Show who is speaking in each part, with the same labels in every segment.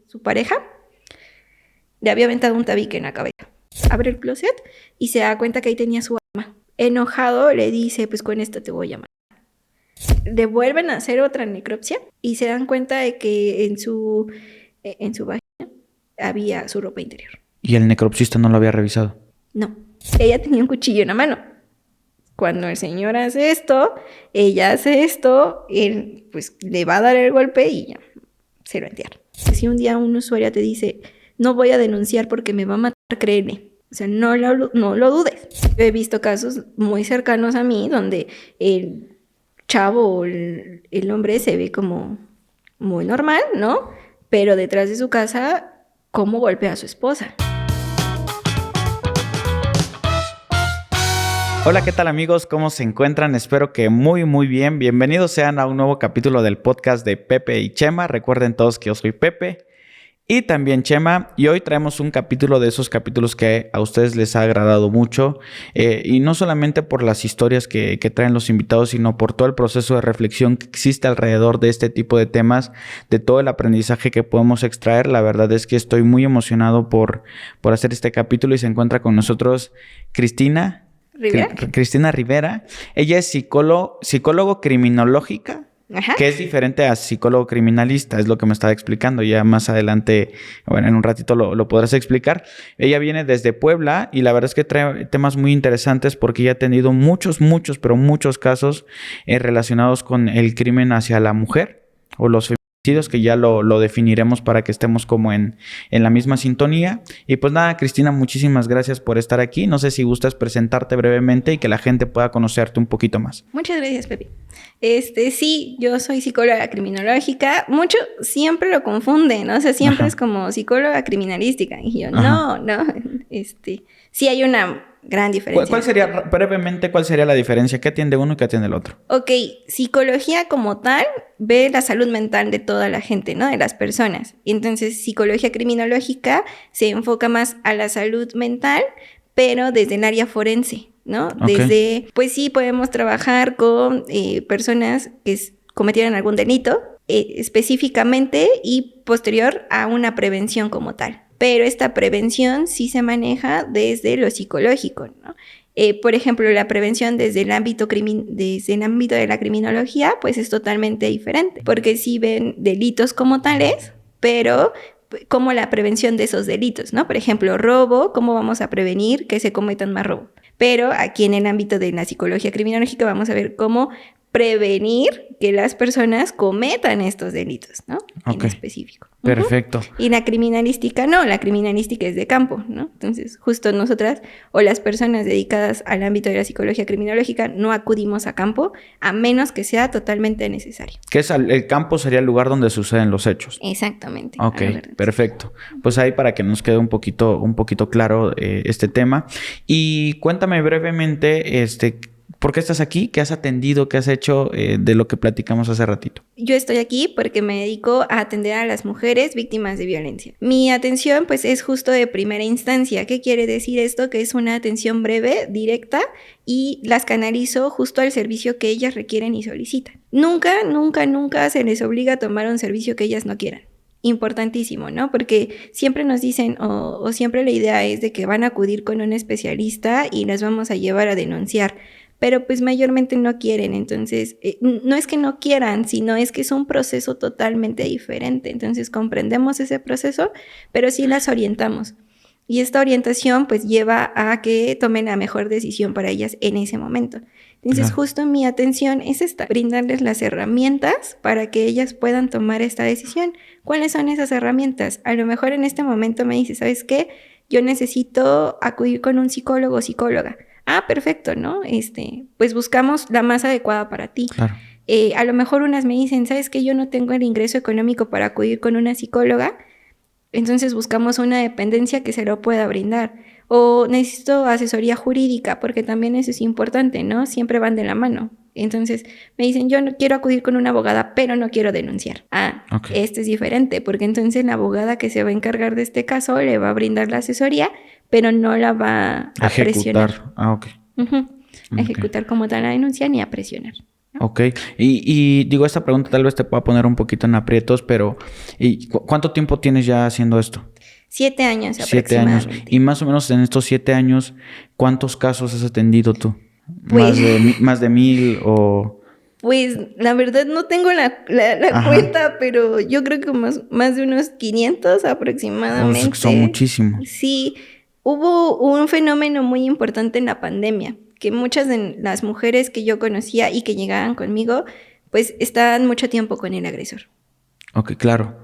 Speaker 1: su pareja le había aventado un tabique en la cabeza. Abre el closet y se da cuenta que ahí tenía su arma. Enojado le dice, pues con esto te voy a matar. Le vuelven a hacer otra necropsia y se dan cuenta de que en su vagina había su ropa interior.
Speaker 2: ¿Y el necropsista no lo había revisado?
Speaker 1: No, ella tenía un cuchillo en la mano. Cuando el señor hace esto, ella hace esto, él pues le va a dar el golpe y ya se lo entierra. Si un día un usuario te dice, no voy a denunciar porque me va a matar, créeme. O sea, no lo dudes. Yo he visto casos muy cercanos a mí donde el chavo o el hombre se ve como muy normal, ¿no? Pero detrás de su casa, cómo golpea a su esposa.
Speaker 2: Hola, ¿qué tal amigos? ¿Cómo se encuentran? Espero que muy bien. Bienvenidos sean a un nuevo capítulo del podcast de Pepe y Chema. Recuerden todos que yo soy Pepe y también Chema. Y hoy traemos un capítulo de esos capítulos que a ustedes les ha agradado mucho. Y no solamente por las historias que traen los invitados, sino por todo el proceso de reflexión que existe alrededor de este tipo de temas, de todo el aprendizaje que podemos extraer. La verdad es que estoy muy emocionado por hacer este capítulo y se encuentra con nosotros Cristina Rivera. Ella es psicólogo criminológica, ajá, que es diferente a psicólogo criminalista, es lo que me estaba explicando. Ya más adelante, bueno, en un ratito lo podrás explicar. Ella viene desde Puebla y la verdad es que trae temas muy interesantes porque ella ha tenido muchos casos relacionados con el crimen hacia la mujer o los feminicidios, que ya lo definiremos para que estemos como en la misma sintonía. Y pues nada, Cristina, muchísimas gracias por estar aquí. No sé si gustas presentarte brevemente y que la gente pueda conocerte un poquito más.
Speaker 1: Muchas gracias, Pepe. Sí, yo soy psicóloga criminológica. Mucho siempre lo confunden, ¿no? O sea, siempre es como psicóloga criminalística. Y yo, no. Sí hay una gran diferencia.
Speaker 2: ¿Cuál sería la diferencia? ¿Qué atiende uno y qué atiende el otro?
Speaker 1: Ok, psicología como tal ve la salud mental de toda la gente, ¿no? De las personas. Y entonces, psicología criminológica se enfoca más a la salud mental, pero desde el área forense, ¿no?
Speaker 2: Okay.
Speaker 1: Pues sí, podemos trabajar con personas que cometieron algún delito específicamente y posterior a una prevención como tal. Pero esta prevención sí se maneja desde lo psicológico, ¿no? Por ejemplo, la prevención desde el ámbito de la criminología, pues es totalmente diferente, porque sí ven delitos como tales, pero como la prevención de esos delitos, ¿no? Por ejemplo, robo, ¿cómo vamos a prevenir que se cometan más robo? Pero aquí en el ámbito de la psicología criminológica vamos a ver cómo prevenir que las personas cometan estos delitos, ¿no? Okay. En específico.
Speaker 2: Perfecto.
Speaker 1: Y la criminalística no, la criminalística es de campo, ¿no? Entonces, justo nosotras o las personas dedicadas al ámbito de la psicología criminológica no acudimos a campo a menos que sea totalmente necesario.
Speaker 2: ¿Qué es el campo? Sería el lugar donde suceden los hechos.
Speaker 1: Exactamente.
Speaker 2: Ok, perfecto. Pues ahí para que nos quede un poquito claro este tema. Y cuéntame brevemente, ¿por qué estás aquí? ¿Qué has atendido? ¿Qué has hecho de lo que platicamos hace ratito?
Speaker 1: Yo estoy aquí porque me dedico a atender a las mujeres víctimas de violencia. Mi atención pues es justo de primera instancia. ¿Qué quiere decir esto? Que es una atención breve, directa, y las canalizo justo al servicio que ellas requieren y solicitan. Nunca se les obliga a tomar un servicio que ellas no quieran. Importantísimo, ¿no? Porque siempre nos dicen o siempre la idea es de que van a acudir con un especialista y las vamos a llevar a denunciar. Pero pues mayormente no quieren, entonces no es que no quieran, sino es que es un proceso totalmente diferente. Entonces comprendemos ese proceso, pero sí las orientamos. Y esta orientación pues lleva a que tomen la mejor decisión para ellas en ese momento. Entonces justo mi atención es esta, brindarles las herramientas para que ellas puedan tomar esta decisión. ¿Cuáles son esas herramientas? A lo mejor en este momento me dice, ¿sabes qué? Yo necesito acudir con un psicólogo o psicóloga. Ah, perfecto, ¿no? Pues buscamos la más adecuada para ti.
Speaker 2: Claro.
Speaker 1: A lo mejor unas me dicen, ¿sabes qué? Yo no tengo el ingreso económico para acudir con una psicóloga, entonces buscamos una dependencia que se lo pueda brindar. O necesito asesoría jurídica, porque también eso es importante, ¿no? Siempre van de la mano. Entonces me dicen, yo no quiero acudir con una abogada, pero no quiero denunciar. Okay. Esto es diferente, porque entonces la abogada que se va a encargar de este caso le va a brindar la asesoría, pero no la va a presionar.
Speaker 2: Ok.
Speaker 1: A ejecutar como tal la denuncia ni a presionar. ¿no?
Speaker 2: Ok. Y digo, esta pregunta tal vez te pueda poner un poquito en aprietos, pero ¿cuánto tiempo tienes ya haciendo esto?
Speaker 1: 7 años
Speaker 2: 7 años.
Speaker 1: aproximadamente.
Speaker 2: Y más o menos en estos 7 años, ¿cuántos casos has atendido tú?
Speaker 1: Pues,
Speaker 2: ¿Más de 1000 o...?
Speaker 1: pues la verdad no tengo la
Speaker 2: Ajá.
Speaker 1: cuenta, pero yo creo que más de unos 500
Speaker 2: O sea, que son
Speaker 1: aproximadamente.
Speaker 2: muchísimos.
Speaker 1: Sí, hubo un fenómeno muy importante en la pandemia, que muchas de las mujeres que yo conocía y que llegaban conmigo, pues estaban mucho tiempo con el agresor.
Speaker 2: Ok, claro.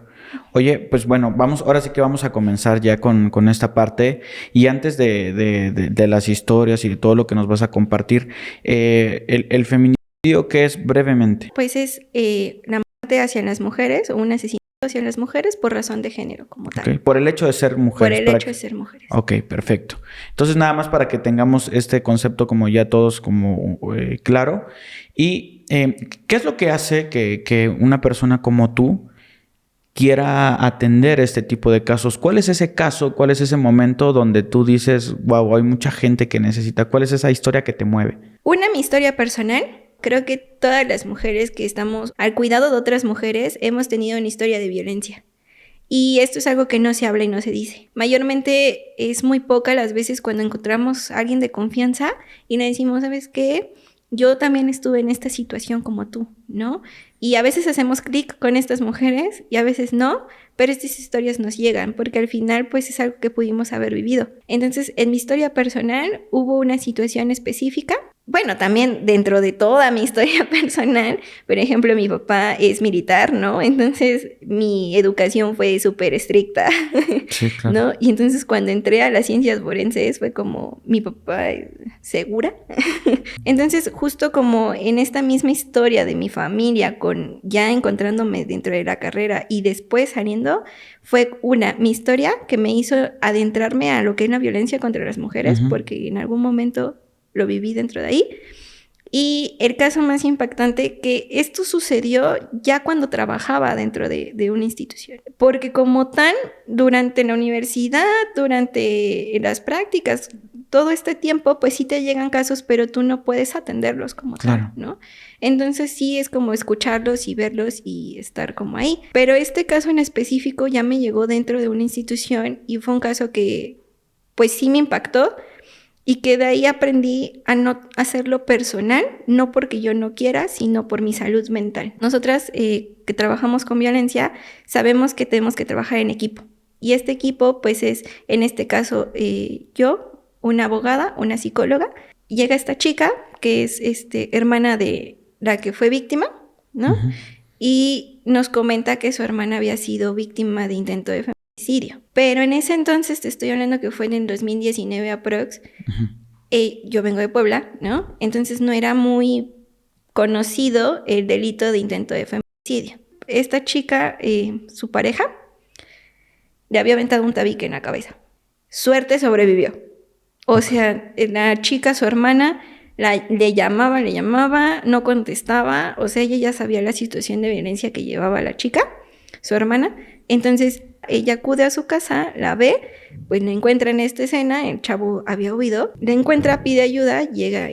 Speaker 2: Oye, pues bueno, ahora sí que vamos a comenzar ya con esta parte. Y antes de las historias y de todo lo que nos vas a compartir, el feminicidio, ¿qué es brevemente?
Speaker 1: Pues es la muerte hacia las mujeres o un asesinato hacia las mujeres por razón de género como tal,
Speaker 2: Ok, por el hecho de ser
Speaker 1: por
Speaker 2: mujeres.
Speaker 1: el hecho de ser mujeres.
Speaker 2: Ok, perfecto. Entonces, nada más para que tengamos este concepto como ya todos como claro. Y, ¿qué es lo que hace que una persona como tú quiera atender este tipo de casos? ¿Cuál es ese caso? ¿Cuál es ese momento donde tú dices, wow, hay mucha gente que necesita? ¿Cuál es esa historia que te mueve?
Speaker 1: Mi historia personal, creo que todas las mujeres que estamos al cuidado de otras mujeres hemos tenido una historia de violencia. Y esto es algo que no se habla y no se dice. Mayormente es muy poca las veces cuando encontramos a alguien de confianza y le decimos, ¿sabes qué? Yo también estuve en esta situación como tú, ¿no? Y a veces hacemos clic con estas mujeres y a veces no, pero estas historias nos llegan porque al final pues es algo que pudimos haber vivido. Entonces, en mi historia personal hubo una situación específica. Bueno, también dentro de toda mi historia personal, por ejemplo, mi papá es militar, ¿no? Entonces mi educación fue súper estricta,
Speaker 2: Sí, claro.
Speaker 1: ¿no? Y entonces cuando entré a las ciencias forenses fue como, mi papá, ¿segura? Entonces, justo como en esta misma historia de mi familia, con ya encontrándome dentro de la carrera y después saliendo, fue mi historia que me hizo adentrarme a lo que es la violencia contra las mujeres,
Speaker 2: Ujú.
Speaker 1: porque en algún momento lo viví dentro de ahí. Y el caso más impactante, que esto sucedió ya cuando trabajaba dentro de una institución. Porque como tal, durante la universidad, durante las prácticas, todo este tiempo, pues sí te llegan casos, pero tú no puedes atenderlos como
Speaker 2: Claro.
Speaker 1: tal, ¿no? Entonces sí es como escucharlos y verlos y estar como ahí. Pero este caso en específico ya me llegó dentro de una institución y fue un caso que pues sí me impactó, y que de ahí aprendí a no hacerlo personal, no porque yo no quiera, sino por mi salud mental. Nosotras que trabajamos con violencia, sabemos que tenemos que trabajar en equipo. Y este equipo, pues es, en este caso, yo, una abogada, una psicóloga. Llega esta chica, que es hermana de la que fue víctima, ¿no?
Speaker 2: Ujú.
Speaker 1: Y nos comenta que su hermana había sido víctima de intento de feminicidio. Pero en ese entonces, te estoy hablando que fue en el 2019 aprox,
Speaker 2: Ujú.
Speaker 1: yo vengo de Puebla, ¿no? Entonces no era muy conocido el delito de intento de feminicidio. Esta chica, su pareja, le había aventado un tabique en la cabeza. Suerte sobrevivió. O
Speaker 2: Ok.
Speaker 1: sea, la chica, su hermana, le llamaba, no contestaba. O sea, ella ya sabía la situación de violencia que llevaba la chica, su hermana. Entonces, ella acude a su casa, la ve, pues la encuentra en esta escena, el chavo había huido, la encuentra, pide ayuda, llega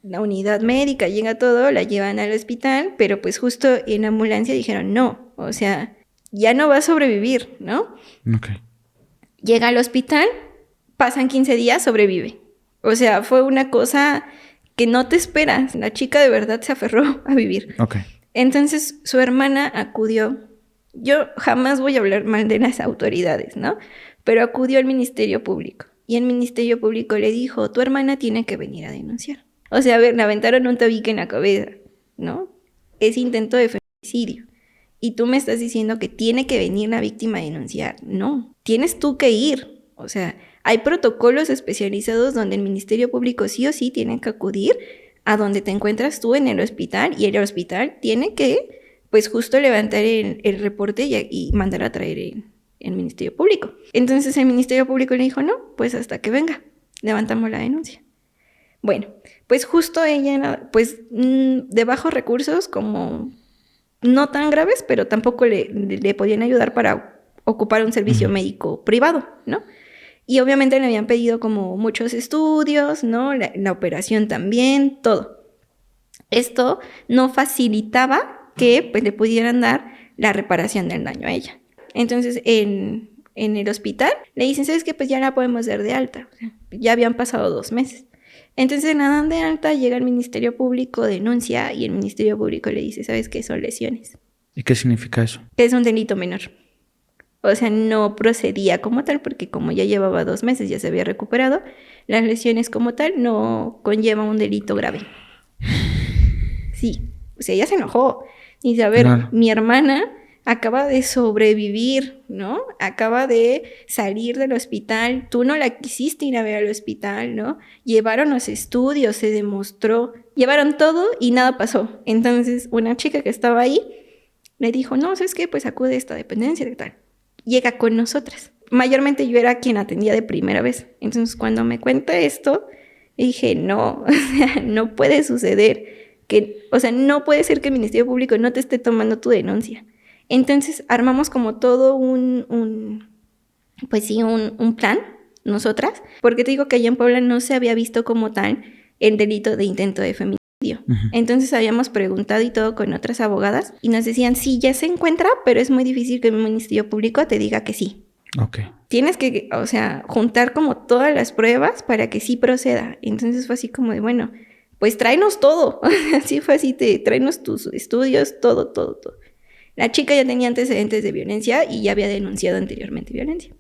Speaker 1: la unidad médica, llega todo, la llevan al hospital, pero pues justo en la ambulancia dijeron no, o sea, ya no va a sobrevivir, ¿no?
Speaker 2: Ok.
Speaker 1: Llega al hospital, pasan 15 días, sobrevive. O sea, fue una cosa que no te esperas. La chica de verdad se aferró a vivir.
Speaker 2: Ok.
Speaker 1: Entonces su hermana acudió. Yo jamás voy a hablar mal de las autoridades, ¿no? Pero acudió al Ministerio Público. Y el Ministerio Público le dijo, tu hermana tiene que venir a denunciar. O sea, a ver, le aventaron un tabique en la cabeza, ¿no? Es intento de feminicidio. Y tú me estás diciendo que tiene que venir la víctima a denunciar. No, tienes tú que ir. O sea, hay protocolos especializados donde el Ministerio Público sí o sí tiene que acudir a donde te encuentras tú en el hospital, y el hospital tiene que, pues justo levantar el reporte y mandar a traer el Ministerio Público. Entonces el Ministerio Público le dijo, no, pues hasta que venga, levantamos la denuncia. Bueno, pues justo ella, pues de bajos recursos, como no tan graves, pero tampoco le podían ayudar para ocupar un servicio médico privado, ¿no? Y obviamente le habían pedido como muchos estudios, ¿no? La operación también, todo. esto no facilitaba que pues, le pudieran dar la reparación del daño a ella. Entonces, en el hospital le dicen, ¿sabes qué? Pues ya la podemos dar de alta. O sea, ya habían pasado 2 meses. Entonces la dan de alta, llega el Ministerio Público, denuncia y el Ministerio Público le dice, ¿sabes qué? Son lesiones.
Speaker 2: ¿Y qué significa eso?
Speaker 1: Que es un delito menor. O sea, no procedía como tal porque como ya llevaba 2 meses, ya se había recuperado, las lesiones como tal no conllevan un delito grave. Sí, o sea, ella se enojó. Dice, a ver, claro, mi hermana acaba de sobrevivir, ¿no? Acaba de salir del hospital, tú no la quisiste ir a ver al hospital, ¿no? Llevaron los estudios, se demostró, llevaron todo y nada pasó. Entonces, una chica que estaba ahí le dijo, no, ¿sabes qué? Pues acude a esta dependencia de tal. Llega con nosotras. Mayormente yo era quien atendía de primera vez. Entonces, cuando me cuenta esto, dije, no, o sea, no puede suceder. O sea, no puede ser que el Ministerio Público no te esté tomando tu denuncia. Entonces armamos como todo un plan, nosotras, porque te digo que allá en Puebla no se había visto como tal el delito de intento de femicidio. Uh-huh. Entonces habíamos preguntado y todo con otras abogadas y nos decían, sí, ya se encuentra, pero es muy difícil que el Ministerio Público te diga que sí.
Speaker 2: Okay.
Speaker 1: Tienes que, o sea, juntar como todas las pruebas para que sí proceda. Entonces fue así como de, bueno, pues tráenos todo. Así fue así, tráenos tus estudios, todo. La chica ya tenía antecedentes de violencia y ya había denunciado anteriormente violencia.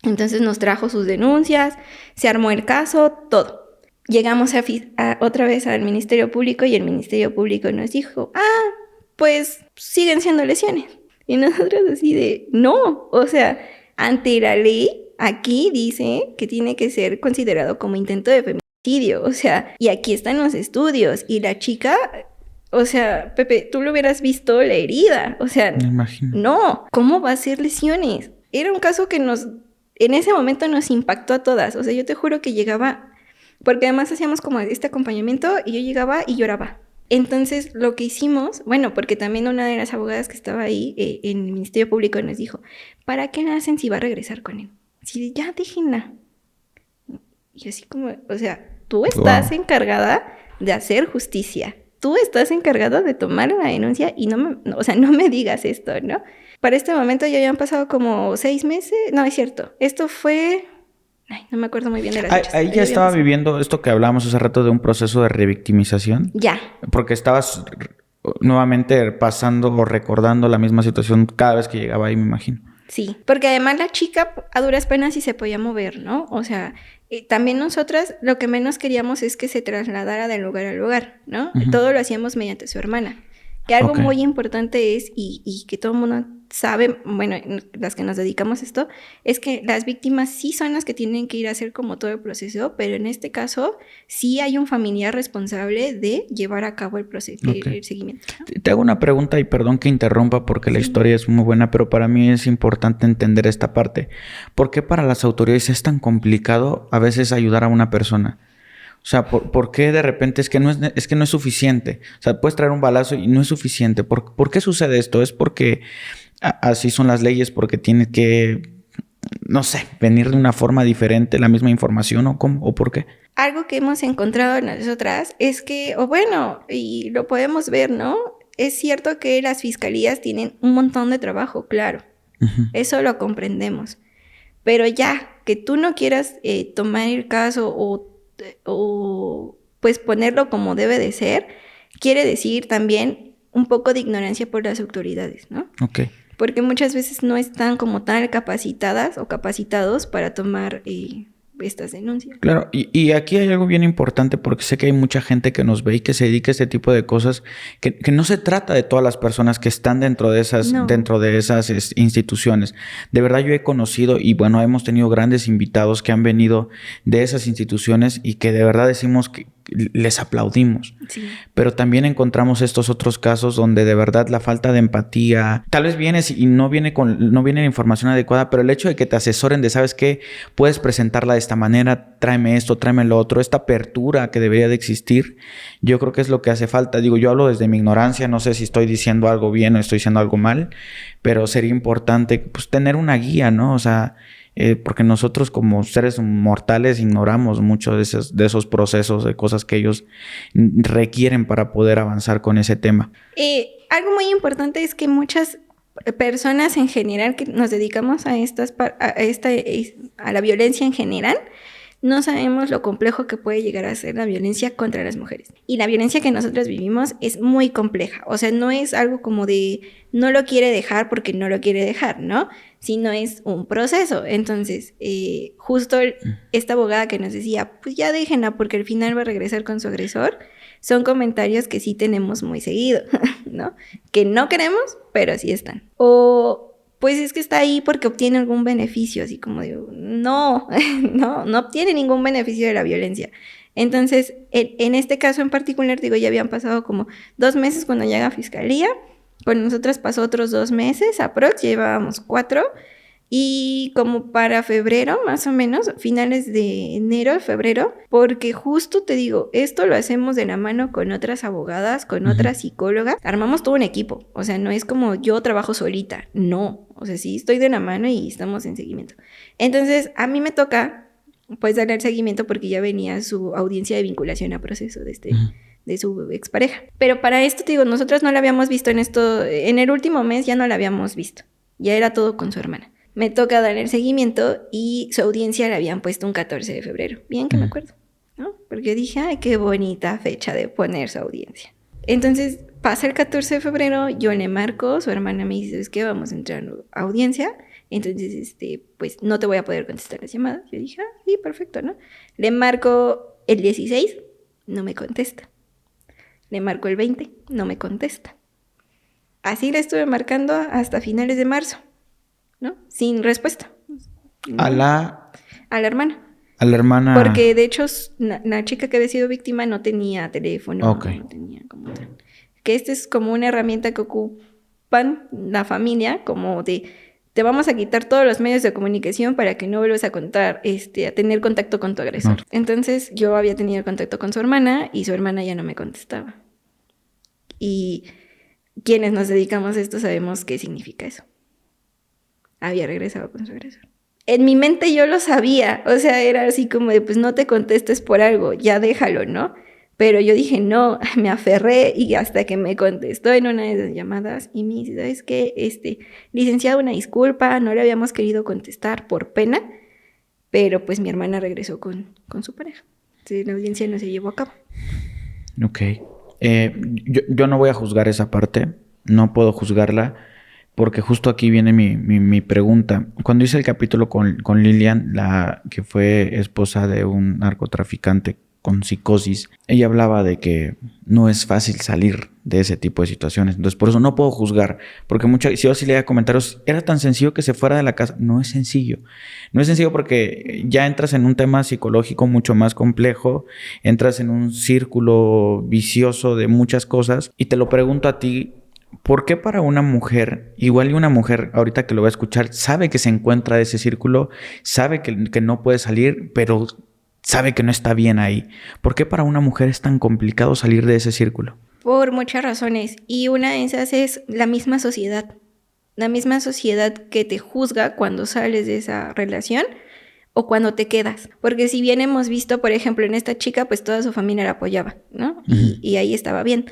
Speaker 1: Entonces nos trajo sus denuncias, se armó el caso, todo. Llegamos otra vez al Ministerio Público y el Ministerio Público nos dijo, pues siguen siendo lesiones. Y nosotros así de, no, o sea, ante la ley, aquí dice que tiene que ser considerado como intento de femicidio, o sea, y aquí están los estudios, y la chica... O sea, Pepe, tú lo hubieras visto la herida. O sea,
Speaker 2: me imagino.
Speaker 1: No, ¿cómo va a ser lesiones? Era un caso que en ese momento nos impactó a todas. O sea, yo te juro que llegaba, porque además hacíamos como este acompañamiento y yo llegaba y lloraba. Entonces, lo que hicimos, bueno, porque también una de las abogadas que estaba ahí en el Ministerio Público nos dijo, ¿para qué la hacen si va a regresar con él? Así de, ya, déjenla. Y así como, o sea, tú estás encargada de hacer justicia. Tú estás encargado de tomar una denuncia y no me digas esto, ¿no? Para este momento ya habían pasado como 6 meses. No, es cierto. Esto fue... no me acuerdo muy bien de las fechas.
Speaker 2: Ahí ya estaba viviendo esto que hablábamos hace rato de un proceso de revictimización.
Speaker 1: Ya.
Speaker 2: Porque estabas nuevamente pasando o recordando la misma situación cada vez que llegaba ahí, me imagino.
Speaker 1: Sí, porque además la chica a duras penas sí se podía mover, ¿no? O sea, también nosotras lo que menos queríamos es que se trasladara de lugar a lugar, ¿no? Uh-huh. Todo lo hacíamos mediante su hermana. Que algo muy importante es, y que todo el mundo sabe, bueno, las que nos dedicamos a esto, es que las víctimas sí son las que tienen que ir a hacer como todo el proceso, pero en este caso sí hay un familiar responsable de llevar a cabo el proceso, el seguimiento.
Speaker 2: Te hago una pregunta y perdón que interrumpa porque la historia es muy buena, pero para mí es importante entender esta parte. ¿Por qué para las autoridades es tan complicado a veces ayudar a una persona? O sea, ¿por qué de repente es que no es suficiente? O sea, puedes traer un balazo y no es suficiente. ¿Por qué sucede esto? ¿Es porque así son las leyes? ¿Porque tiene que, no sé, venir de una forma diferente la misma información? ¿O cómo? ¿O por qué?
Speaker 1: Algo que hemos encontrado nosotras es que, y lo podemos ver, ¿no? Es cierto que las fiscalías tienen un montón de trabajo, claro. Uh-huh. Eso lo comprendemos. Pero ya, que tú no quieras tomar el caso o pues ponerlo como debe de ser, quiere decir también un poco de ignorancia por las autoridades, ¿no?
Speaker 2: Okay.
Speaker 1: Porque muchas veces no están como tal capacitadas o capacitados para tomar estas denuncias.
Speaker 2: Claro, y aquí hay algo bien importante porque sé que hay mucha gente que nos ve y que se dedica a este tipo de cosas, que no se trata de todas las personas que están dentro de esas instituciones. De verdad yo he conocido y bueno, hemos tenido grandes invitados que han venido de esas instituciones y que de verdad decimos que les aplaudimos.
Speaker 1: Sí.
Speaker 2: Pero también encontramos estos otros casos donde de verdad la falta de empatía, tal vez vienes y no viene la información adecuada, pero el hecho de que te asesoren de, ¿sabes qué? Puedes presentarla de esta manera, tráeme esto, tráeme lo otro, esta apertura que debería de existir, yo creo que es lo que hace falta. Digo, yo hablo desde mi ignorancia, no sé si estoy diciendo algo bien o estoy diciendo algo mal, pero sería importante pues tener una guía, ¿no? O sea, porque nosotros como seres mortales ignoramos mucho de esos procesos, de cosas que ellos requieren para poder avanzar con ese tema.
Speaker 1: Algo muy importante es que muchas personas en general que nos dedicamos a la violencia en general, no sabemos lo complejo que puede llegar a ser la violencia contra las mujeres. Y la violencia que nosotros vivimos es muy compleja. O sea, no es algo como de no lo quiere dejar porque no lo quiere dejar, ¿no? Sino es un proceso. Entonces, justo esta abogada que nos decía, pues ya déjenla porque al final va a regresar con su agresor, son comentarios que sí tenemos muy seguido, ¿no? Que no queremos, pero sí están. O pues es que está ahí porque obtiene algún beneficio, así como digo, no obtiene ningún beneficio de la violencia. Entonces, en este caso en particular, digo, ya habían pasado como 2 meses cuando llega a fiscalía, con nosotras pasó otros 2 meses, aprox, llevábamos 4, y como para febrero, más o menos, finales de enero, febrero, porque justo te digo, esto lo hacemos de la mano con otras abogadas, con otras psicólogas, armamos todo un equipo, o sea, no es como yo trabajo solita, no, o sea, sí estoy de la mano y estamos en seguimiento. Entonces, a mí me toca, pues, darle el seguimiento porque ya venía su audiencia de vinculación a proceso de su expareja. Pero para esto, te digo, nosotros no la habíamos visto en el último mes ya no la habíamos visto, ya era todo con su hermana. Me toca dar el seguimiento y su audiencia la habían puesto un 14 de febrero. Bien que me acuerdo, ¿no? Porque dije, ay, qué bonita fecha de poner su audiencia. Entonces, pasa el 14 de febrero, yo le marco, su hermana me dice, es que vamos a entrar a audiencia, entonces, pues, no te voy a poder contestar las llamadas. Yo dije, sí, perfecto, ¿no? Le marco el 16, no me contesta. Le marco el 20, no me contesta. Así le estuve marcando hasta finales de marzo, ¿no? Sin respuesta.
Speaker 2: A la
Speaker 1: hermana.
Speaker 2: A la hermana.
Speaker 1: Porque de hecho la chica que había sido víctima no tenía teléfono, no tenía como tal. Que esta es como una herramienta que ocupan la familia, como de te vamos a quitar todos los medios de comunicación para que no vuelvas a tener contacto con tu agresor. No. Entonces yo había tenido contacto con su hermana y su hermana ya no me contestaba. Y quienes nos dedicamos a esto sabemos qué significa eso. Había regresado con su agresor. En mi mente yo lo sabía, o sea, era así como de, pues no te contestes por algo, ya déjalo, ¿no? Pero yo dije, no, me aferré y hasta que me contestó en una de las llamadas y me dice, ¿sabes qué? Licenciado, una disculpa, no le habíamos querido contestar por pena, pero pues mi hermana regresó con su pareja. Entonces la audiencia no se llevó a cabo.
Speaker 2: Ok. Yo no voy a juzgar esa parte, no puedo juzgarla. Porque justo aquí viene mi pregunta. Cuando hice el capítulo con Lilian, la que fue esposa de un narcotraficante con psicosis, ella hablaba de que no es fácil salir de ese tipo de situaciones. Entonces, por eso no puedo juzgar. Porque si yo sí leía comentarios, era tan sencillo que se fuera de la casa. No es sencillo. No es sencillo porque ya entras en un tema psicológico mucho más complejo. Entras en un círculo vicioso de muchas cosas. Y te lo pregunto a ti, ¿por qué para una mujer, igual y una mujer ahorita que lo va a escuchar, sabe que se encuentra en ese círculo, sabe que no puede salir, pero sabe que no está bien ahí? ¿Por qué para una mujer es tan complicado salir de ese círculo?
Speaker 1: Por muchas razones. Y una de esas es la misma sociedad. La misma sociedad que te juzga cuando sales de esa relación o cuando te quedas. Porque si bien hemos visto, por ejemplo, en esta chica, pues toda su familia la apoyaba, ¿no? Y ahí estaba bien.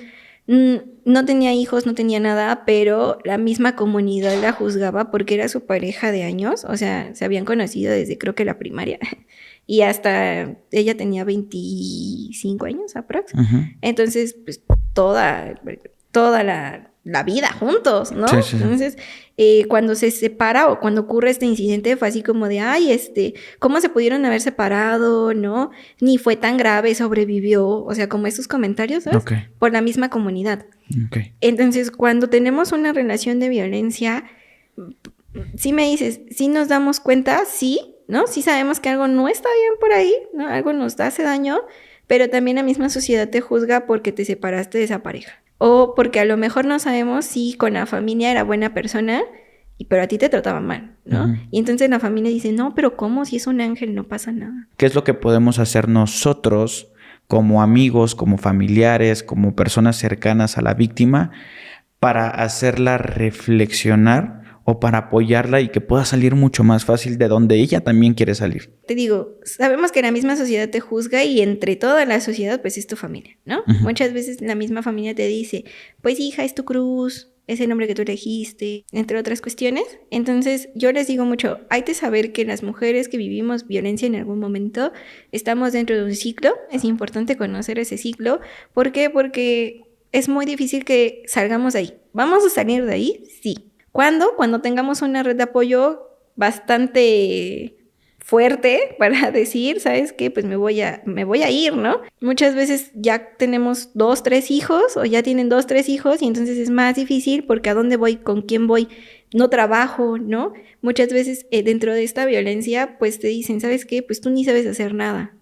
Speaker 1: No tenía hijos, no tenía nada, pero la misma comunidad la juzgaba porque era su pareja de años, o sea, se habían conocido desde creo que la primaria y hasta ella tenía 25 años aprox. Entonces, pues toda la vida juntos, ¿no? Sí. Entonces, cuando se separa o cuando ocurre este incidente fue así como de, ay, ¿cómo se pudieron haber separado, no? Ni fue tan grave, sobrevivió, o sea, como esos comentarios, ¿sabes? Por la misma comunidad. Entonces, cuando tenemos una relación de violencia, sí me dices, sí nos damos cuenta, sí, ¿no? Sí sabemos que algo no está bien por ahí, ¿no? Algo nos hace daño, pero también la misma sociedad te juzga porque te separaste de esa pareja. O porque a lo mejor no sabemos si con la familia era buena persona, pero a ti te trataba mal, ¿no? Y entonces la familia dice, no, pero ¿cómo? Si es un ángel, no pasa nada.
Speaker 2: ¿Qué es lo que podemos hacer nosotros como amigos, como familiares, como personas cercanas a la víctima para hacerla reflexionar o para apoyarla y que pueda salir mucho más fácil de donde ella también quiere salir?
Speaker 1: Te digo, sabemos que la misma sociedad te juzga y entre toda la sociedad pues es tu familia, ¿no?
Speaker 2: Ujú.
Speaker 1: Muchas veces la misma familia te dice, pues hija, es tu cruz, es el nombre que tú elegiste, entre otras cuestiones. Entonces yo les digo mucho, hay que saber que las mujeres que vivimos violencia en algún momento estamos dentro de un ciclo, es importante conocer ese ciclo. ¿Por qué? Porque es muy difícil que salgamos de ahí. ¿Vamos a salir de ahí? Sí. ¿Cuándo? Cuando tengamos una red de apoyo bastante fuerte para decir, ¿sabes qué? Pues me voy a ir, ¿no? Muchas veces ya tenemos 2, 3 hijos o ya tienen 2, 3 hijos y entonces es más difícil porque ¿a dónde voy? ¿Con quién voy? No trabajo, ¿no? Muchas veces dentro de esta violencia pues te dicen, ¿sabes qué? Pues tú ni sabes hacer nada.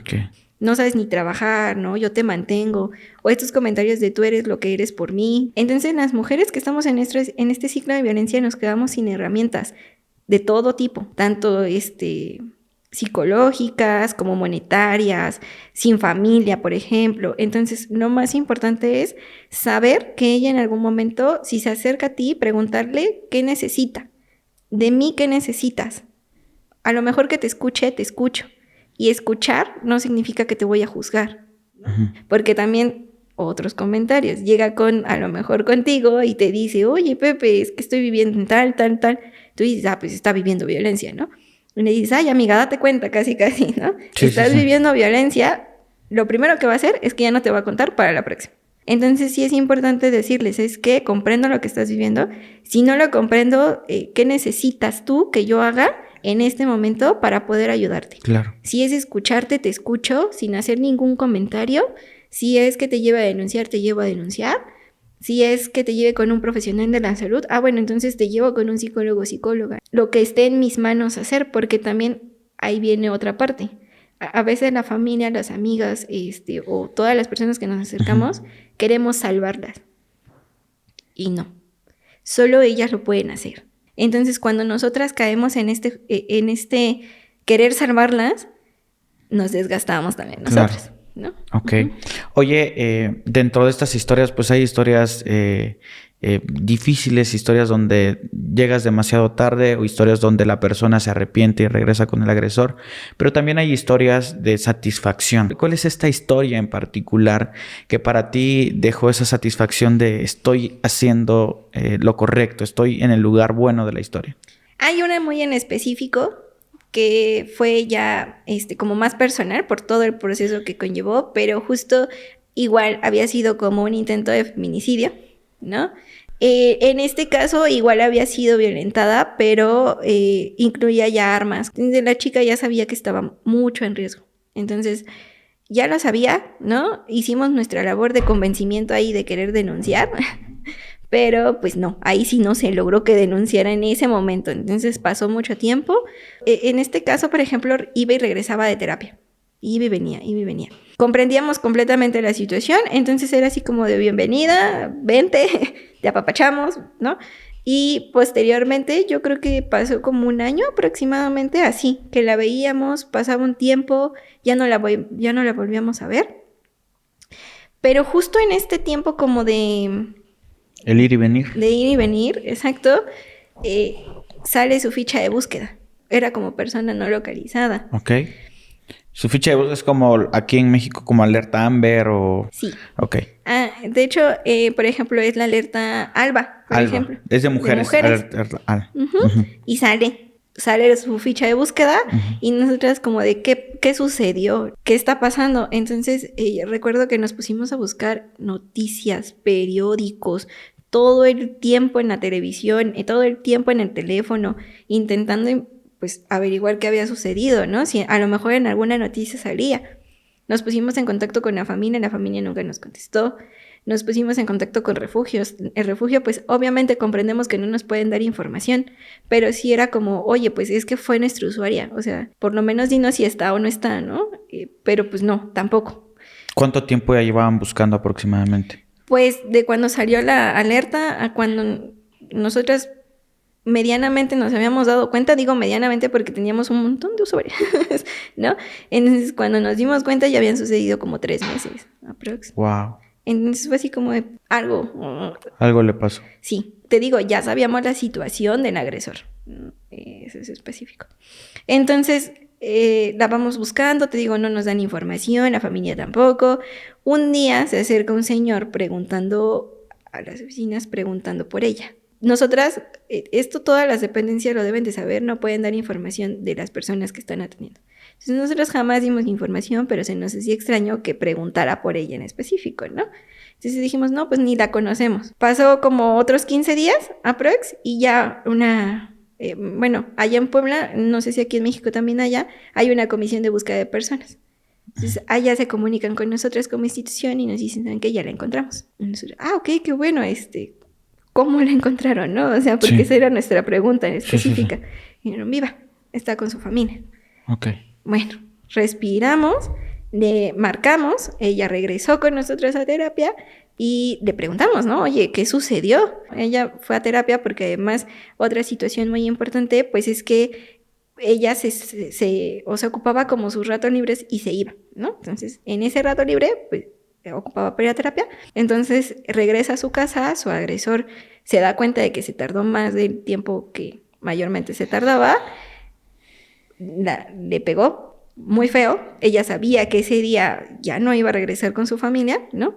Speaker 2: Okay.
Speaker 1: No sabes ni trabajar, ¿no? Yo te mantengo. O estos comentarios de tú eres lo que eres por mí. Entonces las mujeres que estamos en este ciclo de violencia nos quedamos sin herramientas de todo tipo, tanto psicológicas como monetarias, sin familia, por ejemplo. Entonces lo más importante es saber que ella en algún momento, si se acerca a ti, preguntarle qué necesita. De mí, ¿qué necesitas? A lo mejor que te escuche, te escucho. Y escuchar no significa que te voy a juzgar,
Speaker 2: Ujú.
Speaker 1: porque también otros comentarios. Llega a lo mejor contigo y te dice, oye, Pepe, es que estoy viviendo en tal. Tú dices, pues está viviendo violencia, ¿no? Y le dices, ay, amiga, date cuenta, casi, ¿no?
Speaker 2: Sí,
Speaker 1: Estás
Speaker 2: sí.
Speaker 1: viviendo violencia, lo primero que va a hacer es que ya no te va a contar para la próxima. Entonces sí es importante decirles, es que comprendo lo que estás viviendo. Si no lo comprendo, ¿qué necesitas tú que yo haga en este momento para poder ayudarte?
Speaker 2: Claro.
Speaker 1: Si es escucharte, te escucho sin hacer ningún comentario. Si es que te lleva a denunciar, te llevo a denunciar. Si es que te lleve con un profesional de la salud, bueno, entonces te llevo con un psicólogo o psicóloga. Lo que esté en mis manos hacer, porque también ahí viene otra parte. A veces la familia, las amigas, o todas las personas que nos acercamos, queremos salvarlas. Y no. Solo ellas lo pueden hacer. Entonces, cuando nosotras caemos en este querer salvarlas, nos desgastamos también nosotras,
Speaker 2: Claro.
Speaker 1: ¿no?
Speaker 2: Ok. Oye, dentro de estas historias, pues hay historias difíciles, historias donde llegas demasiado tarde o historias donde la persona se arrepiente y regresa con el agresor, pero también hay historias de satisfacción. ¿Cuál es esta historia en particular que para ti dejó esa satisfacción de estoy haciendo lo correcto, estoy en el lugar bueno de la historia?
Speaker 1: Hay una muy en específico que fue ya como más personal por todo el proceso que conllevó, pero justo igual había sido como un intento de feminicidio, ¿no? En este caso igual había sido violentada, pero incluía ya armas. Entonces, la chica ya sabía que estaba mucho en riesgo. Entonces ya lo sabía, ¿no? Hicimos nuestra labor de convencimiento ahí de querer denunciar. Pero pues no, ahí sí no se logró que denunciara en ese momento. Entonces pasó mucho tiempo. En este caso, por ejemplo, iba y regresaba de terapia. Iba y venía. Comprendíamos completamente la situación, entonces era así como de bienvenida, vente, te apapachamos, ¿no? Y posteriormente yo creo que pasó como un año aproximadamente así, que la veíamos, pasaba un tiempo, ya no la volvíamos a ver. Pero justo en este tiempo como de...
Speaker 2: El ir y venir.
Speaker 1: De ir y venir, exacto, sale su ficha de búsqueda. Era como persona no localizada.
Speaker 2: Ok. Su ficha de búsqueda es como aquí en México, como alerta Amber o...
Speaker 1: Sí.
Speaker 2: Ok.
Speaker 1: De hecho, por ejemplo, es la alerta ALBA, por ejemplo.
Speaker 2: Es de mujeres.
Speaker 1: Alerta. Y sale su ficha de búsqueda y nosotras como de ¿qué sucedió? ¿Qué está pasando? Entonces recuerdo que nos pusimos a buscar noticias, periódicos, todo el tiempo en la televisión, todo el tiempo en el teléfono, intentando pues averiguar qué había sucedido, ¿no? Si a lo mejor en alguna noticia salía. Nos pusimos en contacto con la familia nunca nos contestó. Nos pusimos en contacto con refugios. El refugio, pues obviamente comprendemos que no nos pueden dar información, pero sí era como, oye, pues es que fue nuestra usuaria, o sea, por lo menos dinos si está o no está, ¿no? Pero pues no, tampoco.
Speaker 2: ¿Cuánto tiempo ya llevaban buscando aproximadamente?
Speaker 1: Pues de cuando salió la alerta a cuando nosotras medianamente nos habíamos dado cuenta, digo medianamente porque teníamos un montón de usuarios, ¿no? Entonces cuando nos dimos cuenta ya habían sucedido como 3 meses, aprox.
Speaker 2: Wow.
Speaker 1: Entonces fue así como de algo.
Speaker 2: Algo le pasó.
Speaker 1: Sí, te digo, ya sabíamos la situación del agresor. Eso es específico. Entonces, la vamos buscando, te digo, no nos dan información, la familia tampoco. Un día se acerca un señor preguntando a las oficinas, preguntando por ella. Nosotras, esto todas las dependencias lo deben de saber, no pueden dar información de las personas que están atendiendo. Entonces nosotros jamás dimos información, pero se nos hacía extraño que preguntara por ella en específico, ¿no? Entonces dijimos, no, pues ni la conocemos. Pasó como otros 15 días, aprox, y ya bueno, allá en Puebla, no sé si aquí en México también hay una comisión de búsqueda de personas. Entonces allá se comunican con nosotras como institución y nos dicen, ¿saben qué? Ya la encontramos. Y nosotros, ok, qué bueno, ¿cómo la encontraron, no? O sea, porque esa era nuestra pregunta en específica. Y dijeron, viva, está con su familia.
Speaker 2: Ok.
Speaker 1: Bueno, respiramos, le marcamos, ella regresó con nosotros a terapia y le preguntamos, ¿no? Oye, ¿qué sucedió? Ella fue a terapia porque además otra situación muy importante, pues es que ella se ocupaba como sus ratos libres y se iba, ¿no? Entonces, en ese rato libre, pues ocupaba para ir a terapia. Entonces, regresa a su casa, su agresor se da cuenta de que se tardó más del tiempo que mayormente se tardaba, le pegó muy feo, ella sabía que ese día ya no iba a regresar con su familia, ¿no?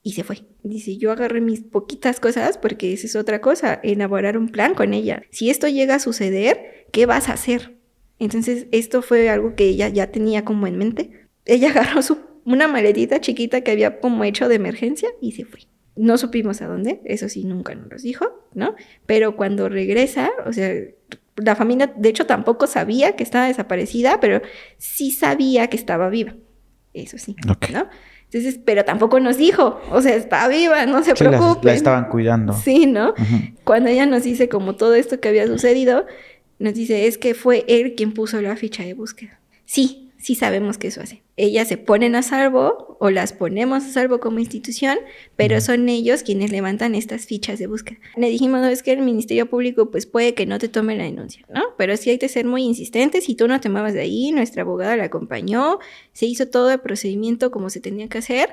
Speaker 1: Y se fue. Dice, yo agarré mis poquitas cosas porque esa es otra cosa, elaborar un plan con ella. Si esto llega a suceder, ¿qué vas a hacer? Entonces, esto fue algo que ella ya tenía como en mente. Ella agarró una maletita chiquita que había como hecho de emergencia y se fue. No supimos a dónde, eso sí, nunca nos lo dijo, ¿no? Pero cuando regresa, o sea, la familia, de hecho, tampoco sabía que estaba desaparecida, pero sí sabía que estaba viva. Eso sí, okay, ¿no? Entonces, pero tampoco nos dijo, o sea, está viva, no se preocupen.
Speaker 2: La estaban cuidando.
Speaker 1: Sí, ¿no? Uh-huh. Cuando ella nos dice como todo esto que había sucedido, nos dice, es que fue él quien puso la ficha de búsqueda. Sí sabemos que eso hace. Ellas se ponen a salvo o las ponemos a salvo como institución, pero son ellos quienes levantan estas fichas de búsqueda. Le dijimos, no, es que el Ministerio Público pues puede que no te tome la denuncia, ¿no? Pero sí hay que ser muy insistentes. Si tú no te muevas de ahí, nuestra abogada la acompañó, se hizo todo el procedimiento como se tenía que hacer.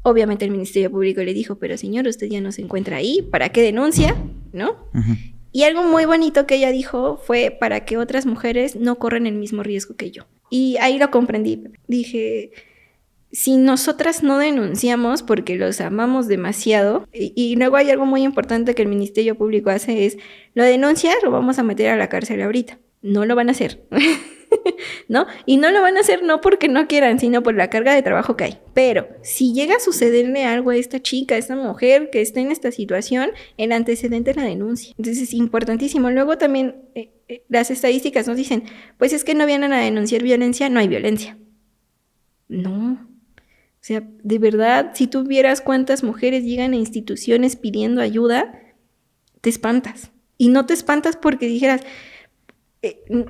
Speaker 1: Obviamente el Ministerio Público le dijo, pero señor, usted ya no se encuentra ahí, ¿para qué denuncia? ¿No? Uh-huh. Y algo muy bonito que ella dijo fue para que otras mujeres no corran el mismo riesgo que yo. Y ahí lo comprendí. Dije, si nosotras no denunciamos porque los amamos demasiado, y luego hay algo muy importante que el Ministerio Público hace es, lo denuncias, lo vamos a meter a la cárcel ahorita. No lo van a hacer, ¿no? Y no lo van a hacer no porque no quieran, sino por la carga de trabajo que hay. Pero si llega a sucederle algo a esta chica, a esta mujer que está en esta situación, el antecedente es la denuncia. Entonces es importantísimo. Luego también las estadísticas nos dicen, pues es que no vienen a denunciar violencia, no hay violencia. No. O sea, de verdad, si tú vieras cuántas mujeres llegan a instituciones pidiendo ayuda, te espantas. Y no te espantas porque dijeras,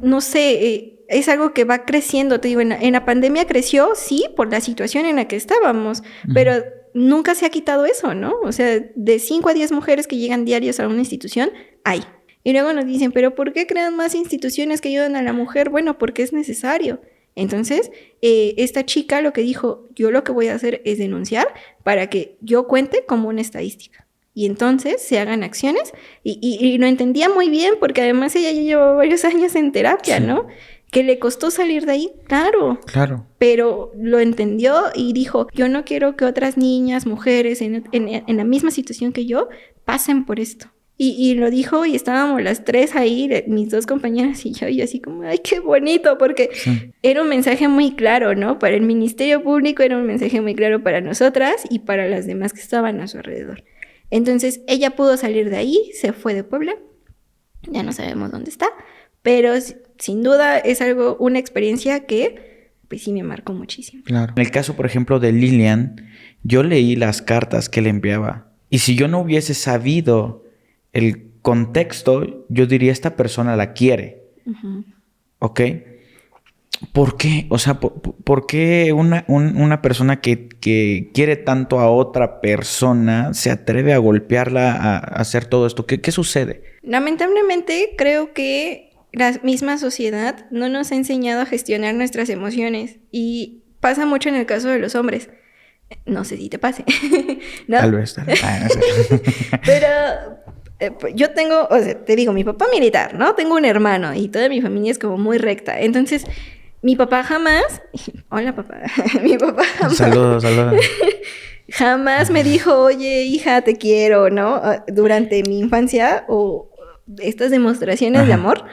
Speaker 1: no sé, es algo que va creciendo. Te digo, en la pandemia creció, sí, por la situación en la que estábamos, uh-huh, pero nunca se ha quitado eso, ¿no? O sea, de 5 a 10 mujeres que llegan diarios a una institución, hay. Y luego nos dicen, ¿pero por qué crean más instituciones que ayudan a la mujer? Bueno, porque es necesario. Entonces, esta chica lo que dijo, yo lo que voy a hacer es denunciar para que yo cuente como una estadística. Y entonces se hagan acciones. Y lo entendía muy bien porque además ella ya llevaba varios años en terapia, sí, ¿no? Que le costó salir de ahí, claro. Pero lo entendió y dijo, yo no quiero que otras niñas, mujeres en la misma situación que yo pasen por esto. Y lo dijo y estábamos las tres ahí, mis 2 compañeras y yo así como, ay, qué bonito, porque sí, era un mensaje muy claro, ¿no? Para el Ministerio Público era un mensaje muy claro para nosotras y para las demás que estaban a su alrededor. Entonces ella pudo salir de ahí, se fue de Puebla, ya no sabemos dónde está, pero sin duda es una experiencia que pues sí me marcó muchísimo.
Speaker 2: Claro. En el caso, por ejemplo, de Lilian, yo leí las cartas que le enviaba y si yo no hubiese sabido el contexto, yo diría, esta persona la quiere. Uh-huh. ¿Ok? ¿Por qué? O sea, ¿por qué una persona que quiere tanto a otra persona se atreve a golpearla, a hacer todo esto? ¿Qué sucede?
Speaker 1: Lamentablemente, creo que la misma sociedad no nos ha enseñado a gestionar nuestras emociones. Y pasa mucho en el caso de los hombres. No sé si te pase. ¿No?
Speaker 2: Tal vez. No sé.
Speaker 1: Pero yo tengo, o sea, te digo, mi papá militar, ¿no? Tengo un hermano y toda mi familia es como muy recta. Entonces, mi papá jamás... Hola, papá. Mi papá jamás...
Speaker 2: Saludos.
Speaker 1: Jamás me dijo, oye, hija, te quiero, ¿no? Durante mi infancia o estas demostraciones de amor.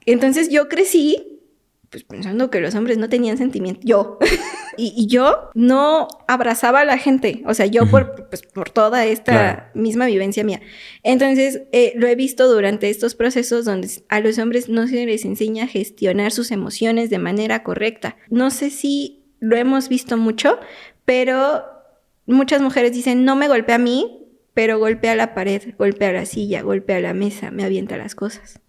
Speaker 1: Entonces yo crecí pues pensando que los hombres no tenían sentimiento. Yo. y yo no abrazaba a la gente. O sea, yo por toda esta misma vivencia mía. Entonces lo he visto durante estos procesos donde a los hombres no se les enseña a gestionar sus emociones de manera correcta. No sé si lo hemos visto mucho, pero... Muchas mujeres dicen, no me golpea a mí, pero golpea la pared, golpea la silla, golpea la mesa, me avienta las cosas.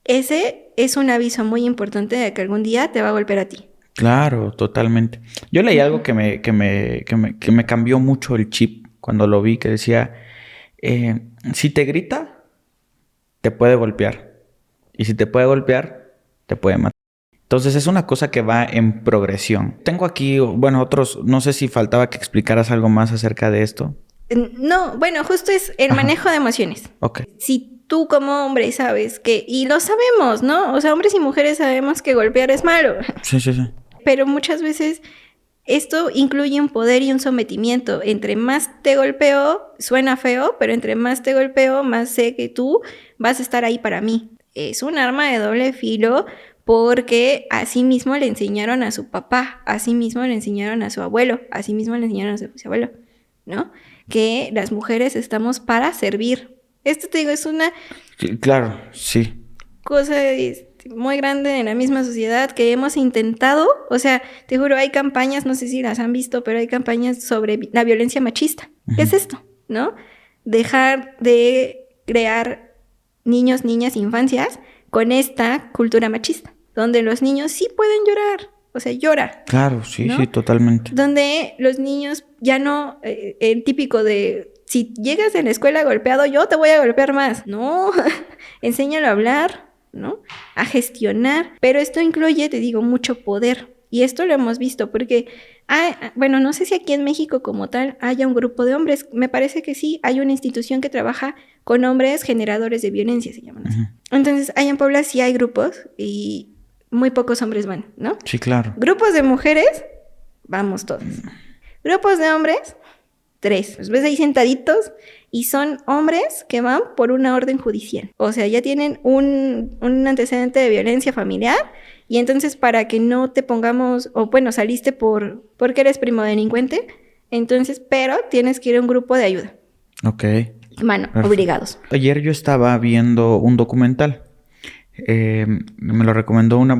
Speaker 1: Ese es un aviso muy importante de que algún día te va a golpear a ti.
Speaker 2: Claro, totalmente. Yo leí algo que me cambió mucho el chip cuando lo vi, que decía, si te grita, te puede golpear. Y si te puede golpear, te puede matar. Entonces es una cosa que va en progresión. Tengo aquí, bueno, otros, no sé si faltaba que explicaras algo más acerca de esto.
Speaker 1: No, bueno, justo es el manejo de emociones.
Speaker 2: Ok.
Speaker 1: Si tú como hombre sabes que, y lo sabemos, ¿no? O sea, hombres y mujeres sabemos que golpear es malo.
Speaker 2: Sí.
Speaker 1: Pero muchas veces esto incluye un poder y un sometimiento. Entre más te golpeo, suena feo, pero entre más te golpeo, más sé que tú vas a estar ahí para mí. Es un arma de doble filo. Porque así mismo le enseñaron a su papá, así mismo le enseñaron a su abuelo, así mismo le enseñaron a su abuelo, ¿no? Que las mujeres estamos para servir. Esto te digo, es una...
Speaker 2: Claro, sí.
Speaker 1: Cosa muy grande en la misma sociedad que hemos intentado, o sea, te juro, hay campañas, no sé si las han visto, pero hay campañas sobre la violencia machista. ¿Qué es esto? ¿No? Dejar de crear niños, niñas, infancias con esta cultura machista, donde los niños sí pueden llorar, o sea, llora.
Speaker 2: Claro, sí,
Speaker 1: ¿no?
Speaker 2: sí, totalmente.
Speaker 1: Donde los niños ya no, el típico de, si llegas en la escuela golpeado, yo te voy a golpear más. No, enséñalo a hablar, ¿no? A gestionar, pero esto incluye, te digo, mucho poder. Y esto lo hemos visto porque, bueno, no sé si aquí en México como tal haya un grupo de hombres. Me parece que sí, hay una institución que trabaja con hombres generadores de violencia, se llaman así. Entonces, allá en Puebla sí hay grupos y muy pocos hombres van, ¿no?
Speaker 2: Sí, claro.
Speaker 1: Grupos de mujeres, vamos todos. Grupos de hombres, 3. Los ves ahí sentaditos y son hombres que van por una orden judicial. O sea, ya tienen un antecedente de violencia familiar. Y entonces para que no te pongamos, o bueno, saliste porque eres primo delincuente, entonces, pero tienes que ir a un grupo de ayuda.
Speaker 2: Ok.
Speaker 1: Mano, obligados.
Speaker 2: Ayer yo estaba viendo un documental. Me lo recomendó una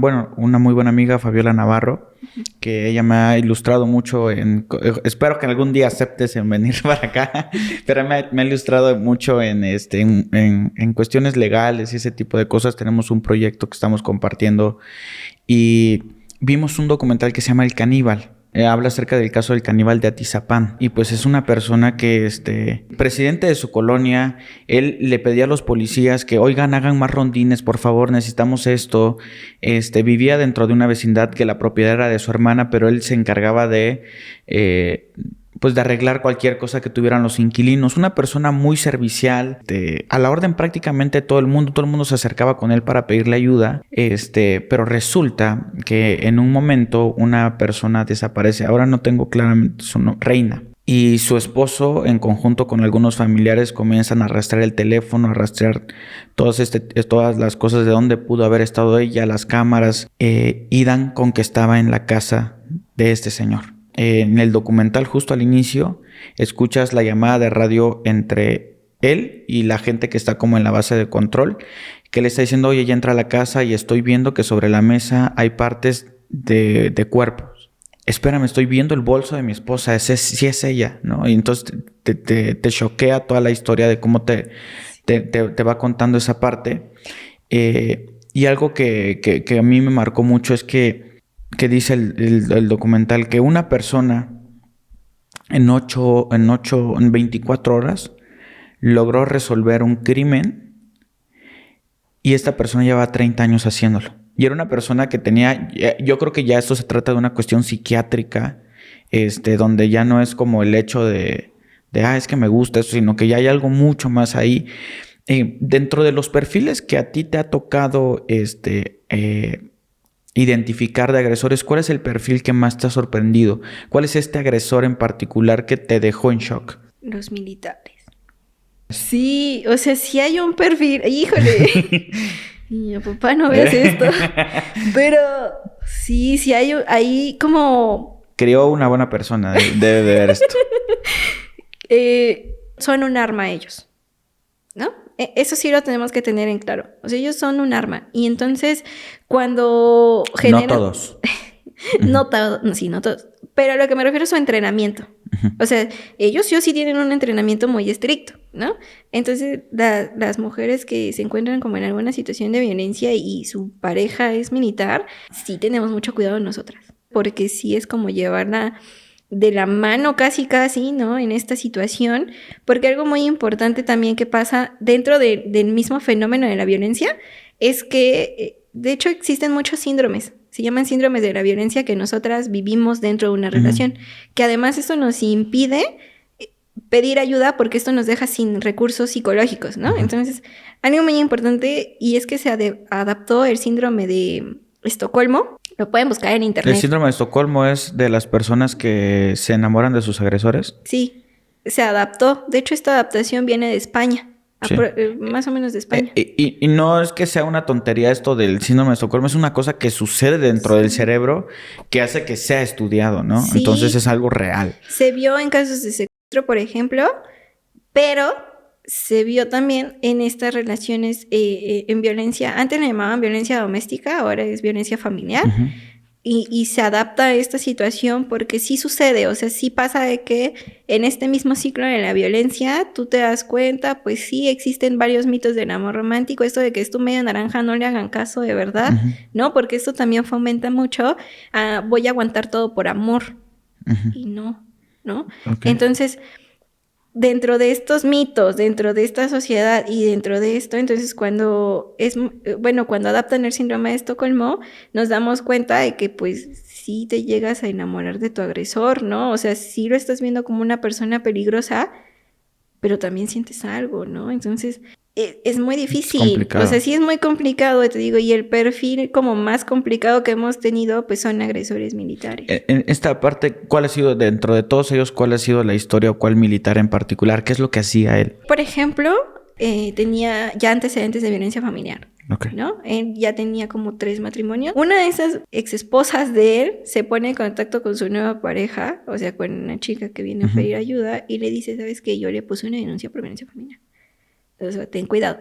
Speaker 2: muy buena amiga, Fabiola Navarro, que ella me ha ilustrado mucho espero que algún día aceptes en venir para acá, pero me ha ilustrado mucho en cuestiones legales y ese tipo de cosas. Tenemos un proyecto que estamos compartiendo y vimos un documental que se llama El Caníbal. Habla acerca del caso del caníbal de Atizapán. Y pues es una persona que, presidente de su colonia, él le pedía a los policías que, oigan, hagan más rondines, por favor, necesitamos esto. Vivía dentro de una vecindad que la propiedad era de su hermana, pero él se encargaba de arreglar cualquier cosa que tuvieran los inquilinos. Una persona muy servicial, a la orden prácticamente todo el mundo se acercaba con él para pedirle ayuda, pero resulta que en un momento una persona desaparece. Ahora no tengo claramente su nombre, Reina. Y su esposo, en conjunto con algunos familiares, comienzan a rastrear el teléfono, a rastrear todas las cosas de dónde pudo haber estado ella, las cámaras, y dan con que estaba en la casa de este señor. En el documental, justo al inicio, escuchas la llamada de radio entre él y la gente que está como en la base de control, que le está diciendo, oye, ya entra a la casa y estoy viendo que sobre la mesa hay partes de cuerpos. Espérame, estoy viendo el bolso de mi esposa, sí es ella, ¿no? Y entonces te choquea toda la historia de cómo te va contando esa parte. Y algo que a mí me marcó mucho es que dice el documental que una persona en 24 horas logró resolver un crimen y esta persona llevaba 30 años haciéndolo. Y era una persona que tenía, yo creo que ya esto se trata de una cuestión psiquiátrica, donde ya no es como el hecho de es que me gusta eso, sino que ya hay algo mucho más ahí. Dentro de los perfiles que a ti te ha tocado identificar de agresores, ¿cuál es el perfil que más te ha sorprendido? ¿Cuál es este agresor en particular que te dejó en shock?
Speaker 1: Los militares. Sí, o sea, sí hay un perfil. ¡Híjole! Niño, papá, no veas esto. Pero sí hay como...
Speaker 2: Crió una buena persona, debe de ver esto.
Speaker 1: Son un arma ellos, ¿no? Eso sí lo tenemos que tener en claro. O sea, ellos son un arma. Y entonces, cuando generan...
Speaker 2: No todos.
Speaker 1: No todos, sí, no todos. Pero a lo que me refiero es su entrenamiento. O sea, ellos sí tienen un entrenamiento muy estricto, ¿no? Entonces, las mujeres que se encuentran como en alguna situación de violencia y su pareja es militar, sí tenemos mucho cuidado nosotras. Porque sí es como llevarla de la mano casi, ¿no? En esta situación. Porque algo muy importante también que pasa dentro del mismo fenómeno de la violencia es que, de hecho, existen muchos síndromes. Se llaman síndromes de la violencia que nosotras vivimos dentro de una relación. Que además esto nos impide pedir ayuda porque esto nos deja sin recursos psicológicos, ¿no? Entonces, algo muy importante y es que se adaptó el síndrome de Estocolmo. Lo pueden buscar en internet.
Speaker 2: ¿El síndrome de Estocolmo es de las personas que se enamoran de sus agresores?
Speaker 1: Sí, se adaptó. De hecho, esta adaptación viene de España. Sí. Más o menos de España.
Speaker 2: Y no es que sea una tontería esto del síndrome de Estocolmo, es una cosa que sucede dentro del cerebro que hace que sea estudiado, ¿no? Sí. Entonces es algo real.
Speaker 1: Se vio en casos de secuestro, por ejemplo, pero se vio también en estas relaciones en violencia. Antes le llamaban violencia doméstica, ahora es violencia familiar. Y se adapta a esta situación porque sí sucede, o sea, sí pasa de que en este mismo ciclo de la violencia tú te das cuenta, pues sí existen varios mitos del amor romántico, esto de que es tu media naranja, no le hagan caso de verdad, ¿no? Porque esto también fomenta mucho voy a aguantar todo por amor y no, ¿no? Okay. Entonces, dentro de estos mitos, dentro de esta sociedad y dentro de esto, entonces cuando adaptan el síndrome de Estocolmo, nos damos cuenta de que pues sí te llegas a enamorar de tu agresor, ¿no? O sea, sí lo estás viendo como una persona peligrosa, pero también sientes algo, ¿no? Entonces es muy difícil, o sea, sí es muy complicado, te digo, y el perfil como más complicado que hemos tenido, pues son agresores militares.
Speaker 2: En esta parte, ¿cuál ha sido, dentro de todos ellos, cuál ha sido la historia o cuál militar en particular? ¿Qué es lo que hacía él?
Speaker 1: Por ejemplo, tenía ya antecedentes de violencia familiar. Okay. ¿No? Él ya tenía como 3 matrimonios. Una de esas exesposas de él se pone en contacto con su nueva pareja, o sea, con una chica que viene a pedir ayuda y le dice, ¿sabes qué? Yo le puse una denuncia por violencia familiar. O sea, ten cuidado.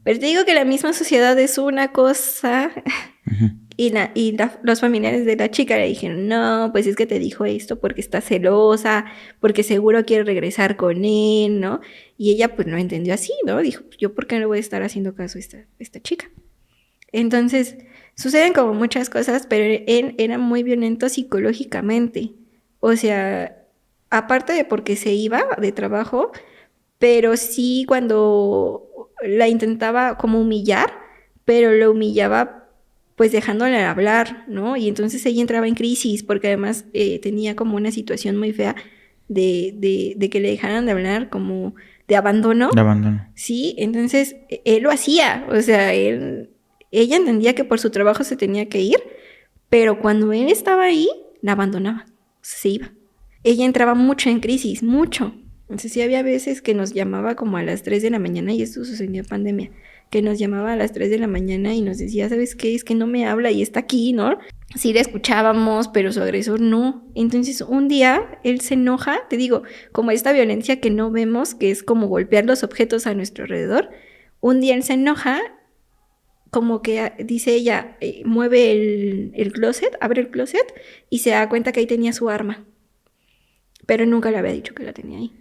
Speaker 1: Pero te digo que la misma sociedad es una cosa y los familiares de la chica le dijeron, no, pues es que te dijo esto porque está celosa, porque seguro quiere regresar con él, ¿no? Y ella pues no entendió así, ¿no? Dijo, yo ¿por qué no voy a estar haciendo caso a esta chica? Entonces, suceden como muchas cosas, pero él era muy violento psicológicamente. O sea, aparte de porque se iba de trabajo, pero sí cuando la intentaba como humillar, pero lo humillaba pues dejándola hablar, ¿no? Y entonces ella entraba en crisis porque además tenía como una situación muy fea de que le dejaran de hablar, como de abandono.
Speaker 2: De abandono.
Speaker 1: Sí, entonces él lo hacía, o sea, ella entendía que por su trabajo se tenía que ir, pero cuando él estaba ahí, la abandonaba, se iba. Ella entraba mucho en crisis, mucho. Entonces sí había veces que nos llamaba como a las 3 de la mañana, y esto sucedió en pandemia, que nos llamaba a las 3 de la mañana y nos decía, ¿sabes qué? Es que no me habla y está aquí, ¿no? Sí le escuchábamos, pero su agresor no. Entonces un día él se enoja, te digo, como esta violencia que no vemos, que es como golpear los objetos a nuestro alrededor. Un día él se enoja, como que dice ella, mueve el closet, abre el closet y se da cuenta que ahí tenía su arma. Pero nunca le había dicho que la tenía ahí.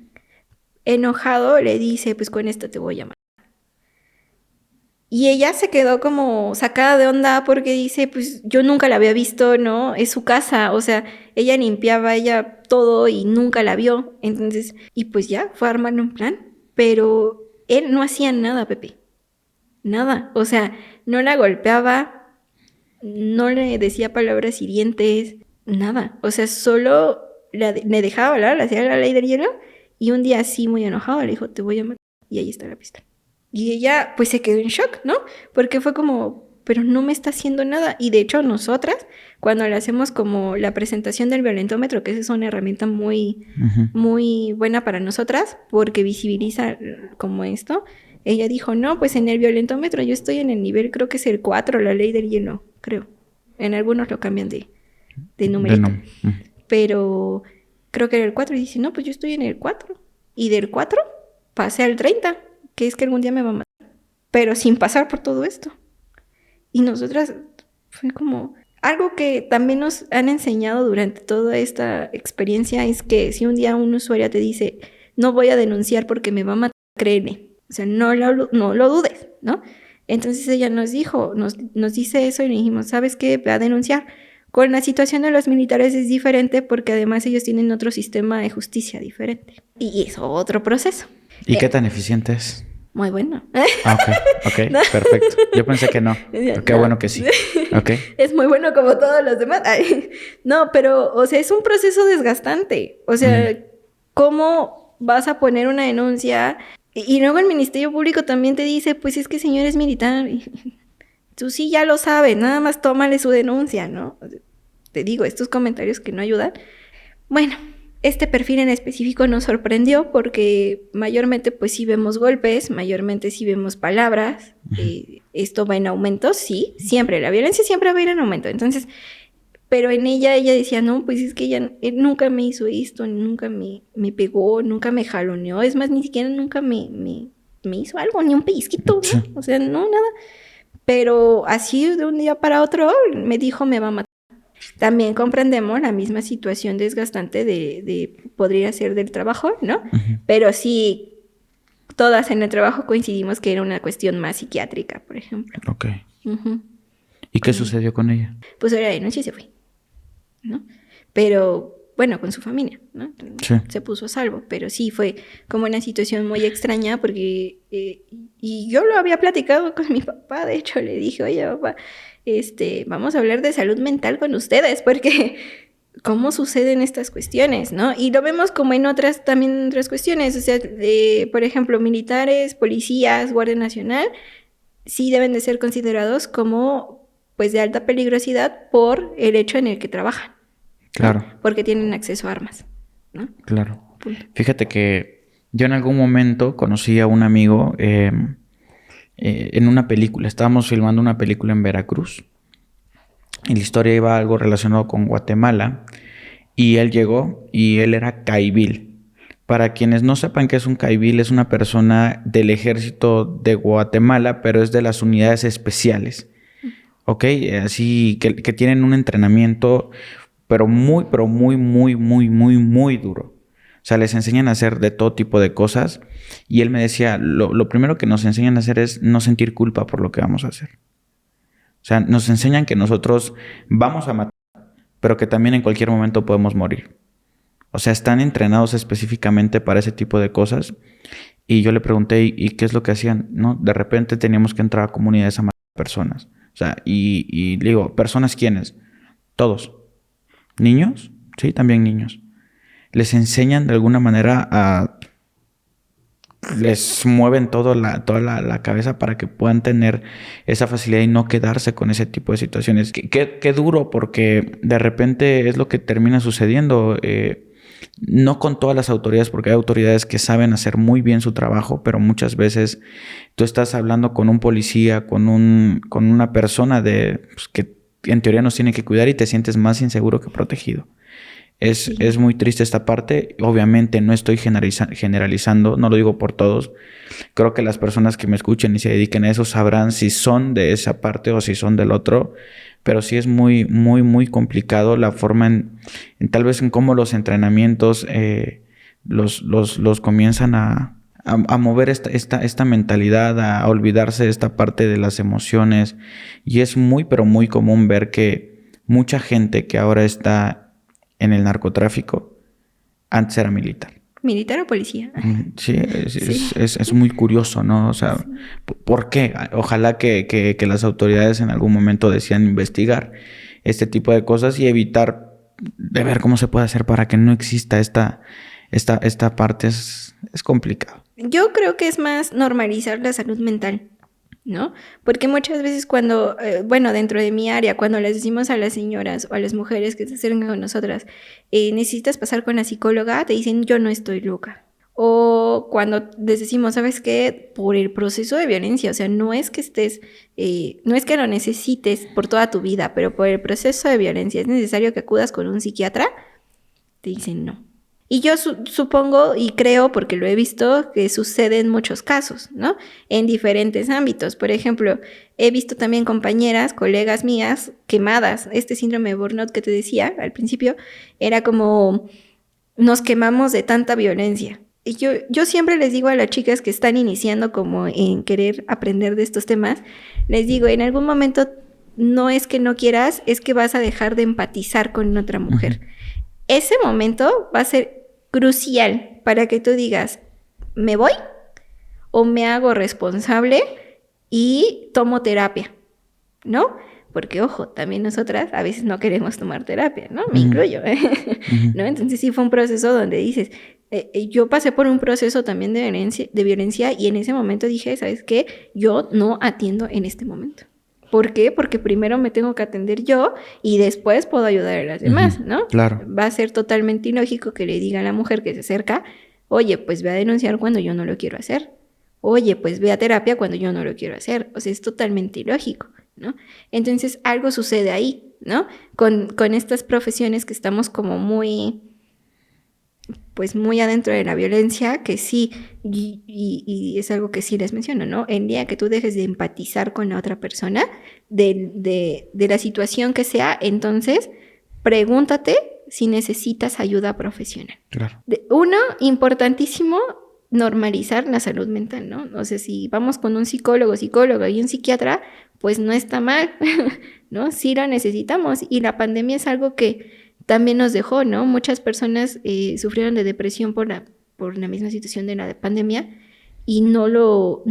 Speaker 1: Enojado le dice, pues con esta te voy a matar. Y ella se quedó como sacada de onda porque dice, pues yo nunca la había visto, ¿no? Es su casa, o sea, ella limpiaba ella todo y nunca la vio. Entonces, y pues ya, fue a armarle un plan. Pero él no hacía nada, Pepe. Nada. O sea, no la golpeaba, no le decía palabras hirientes, nada. O sea, solo le dejaba hablar, le hacía la ley del hielo. Y un día así muy enojado le dijo, te voy a matar. Y ahí está la pistola. Y ella pues se quedó en shock, ¿no? Porque fue como, pero no me está haciendo nada. Y de hecho nosotras, cuando le hacemos como la presentación del violentómetro, que esa es una herramienta muy, muy buena para nosotras, porque visibiliza como esto, ella dijo, no, pues en el violentómetro yo estoy en el nivel, creo que es el 4, la ley del hielo, creo. En algunos lo cambian de numerito. Pero creo que era el 4 y dice, no, pues yo estoy en el 4. Y del 4 pasé al 30, que es que algún día me va a matar. Pero sin pasar por todo esto. Y nosotras fue como... Algo que también nos han enseñado durante toda esta experiencia es que si un día un usuario te dice, no voy a denunciar porque me va a matar, créele. O sea, no lo dudes, ¿no? Entonces ella nos dijo, nos dice eso y le dijimos, ¿sabes qué? Va a denunciar. Con la situación de los militares es diferente porque además ellos tienen otro sistema de justicia diferente. Y es otro proceso.
Speaker 2: ¿Y qué tan eficiente es?
Speaker 1: Muy bueno.
Speaker 2: Ok, no. Perfecto. Yo pensé que no, pero qué bueno que sí. Okay.
Speaker 1: Es muy bueno como todos los demás. Ay, no, pero, o sea, es un proceso desgastante. O sea, ¿cómo vas a poner una denuncia? Y luego el Ministerio Público también te dice, pues es que señor es militar. Tú sí ya lo sabes, nada más tómale su denuncia, ¿no? Te digo, estos comentarios que no ayudan. Bueno, este perfil en específico nos sorprendió porque mayormente pues sí vemos golpes, mayormente sí vemos palabras. Esto va en aumento, sí, siempre. La violencia siempre va a ir en aumento. Entonces, pero en ella decía, no, pues es que ella nunca me hizo esto, nunca me pegó, nunca me jaloneó. Es más, ni siquiera nunca me hizo algo, ni un pellizquito, ¿no? O sea, no, nada. Pero así de un día para otro me dijo, me va a matar. También comprendemos la misma situación desgastante de podría ser del trabajo, ¿no? Pero sí, todas en el trabajo coincidimos que era una cuestión más psiquiátrica, por ejemplo.
Speaker 2: Ok. ¿Y qué sucedió con ella?
Speaker 1: Pues era de noche y se fue, ¿no? Pero bueno, con su familia, ¿no? Sí. Se puso a salvo, pero sí fue como una situación muy extraña porque, y yo lo había platicado con mi papá, de hecho le dije, oye papá, vamos a hablar de salud mental con ustedes, porque cómo suceden estas cuestiones, ¿no? Y lo vemos como en otras cuestiones, o sea, por ejemplo, militares, policías, Guardia Nacional, sí deben de ser considerados como, pues, de alta peligrosidad por el hecho en el que trabajan.
Speaker 2: Claro.
Speaker 1: ¿No? Porque tienen acceso a armas, ¿no?
Speaker 2: Claro. Punto. Fíjate que yo en algún momento conocí a un amigo en una película. Estábamos filmando una película en Veracruz. Y la historia iba algo relacionado con Guatemala. Y él llegó y él era caibil. Para quienes no sepan qué es un caibil, es una persona del ejército de Guatemala, pero es de las unidades especiales. ¿Ok? Así que tienen un entrenamiento... pero muy duro. O sea, les enseñan a hacer de todo tipo de cosas. Y él me decía, lo primero que nos enseñan a hacer es no sentir culpa por lo que vamos a hacer. O sea, nos enseñan que nosotros vamos a matar, pero que también en cualquier momento podemos morir. O sea, están entrenados específicamente para ese tipo de cosas. Y yo le pregunté, ¿y qué es lo que hacían? ¿No? De repente teníamos que entrar a comunidades a matar personas. O sea, y le digo, ¿personas quiénes? Todos. ¿Niños? Sí, también niños. Les enseñan de alguna manera les mueven toda la cabeza para que puedan tener esa facilidad y no quedarse con ese tipo de situaciones. Qué duro, porque de repente es lo que termina sucediendo. No con todas las autoridades, porque hay autoridades que saben hacer muy bien su trabajo, pero muchas veces tú estás hablando con un policía, con una persona pues, que en teoría nos tiene que cuidar y te sientes más inseguro que protegido. Es muy triste esta parte. Obviamente no estoy generalizando, no lo digo por todos. Creo que las personas que me escuchen y se dediquen a eso sabrán si son de esa parte o si son del otro. Pero sí es muy complicado la forma en tal vez en cómo los entrenamientos los comienzan a mover esta mentalidad, a olvidarse de esta parte de las emociones. Y es pero muy común ver que mucha gente que ahora está en el narcotráfico antes era militar.
Speaker 1: ¿Militar o policía?
Speaker 2: Sí, es muy curioso, ¿no? O sea, sí. ¿Por qué? Ojalá que las autoridades en algún momento decidan investigar este tipo de cosas y evitar de ver cómo se puede hacer para que no exista esta parte es complicado.
Speaker 1: Yo creo que es más normalizar la salud mental, ¿no? Porque muchas veces cuando, dentro de mi área, cuando les decimos a las señoras o a las mujeres que se acercan con nosotras, necesitas pasar con la psicóloga, te dicen, yo no estoy loca. O cuando les decimos, ¿sabes qué? Por el proceso de violencia, o sea, no es que no es que lo necesites por toda tu vida, pero por el proceso de violencia es necesario que acudas con un psiquiatra, te dicen no. Y yo supongo y creo, porque lo he visto, que sucede en muchos casos, ¿no? En diferentes ámbitos. Por ejemplo, he visto también compañeras, colegas mías, quemadas. Este síndrome de burnout que te decía al principio, era como nos quemamos de tanta violencia. Y yo siempre les digo a las chicas que están iniciando como en querer aprender de estos temas, les digo, en algún momento no es que no quieras, es que vas a dejar de empatizar con otra mujer. Ese momento va a ser crucial para que tú digas, ¿me voy o me hago responsable y tomo terapia? ¿No? Porque, ojo, también nosotras a veces no queremos tomar terapia, ¿no? Me incluyo, ¿no? Entonces sí fue un proceso donde dices, yo pasé por un proceso también de violencia y en ese momento dije, ¿sabes qué? Yo no atiendo en este momento. ¿Por qué? Porque primero me tengo que atender yo y después puedo ayudar a las demás, ¿no?
Speaker 2: Claro.
Speaker 1: Va a ser totalmente ilógico que le diga a la mujer que se acerca, oye, pues ve a denunciar cuando yo no lo quiero hacer. Oye, pues ve a terapia cuando yo no lo quiero hacer. O sea, es totalmente ilógico, ¿no? Entonces, algo sucede ahí, ¿no? Con estas profesiones que estamos como muy adentro de la violencia, que sí, y es algo que sí les menciono, ¿no? El día que tú dejes de empatizar con la otra persona, de la situación que sea, entonces pregúntate si necesitas ayuda profesional.
Speaker 2: Claro.
Speaker 1: Uno, importantísimo, normalizar la salud mental, ¿no? O sea, si vamos con un psicólogo y un psiquiatra, pues no está mal, ¿no? Sí lo necesitamos, y la pandemia es algo que también nos dejó, ¿no? Muchas personas sufrieron de depresión por la misma situación de la pandemia y no lo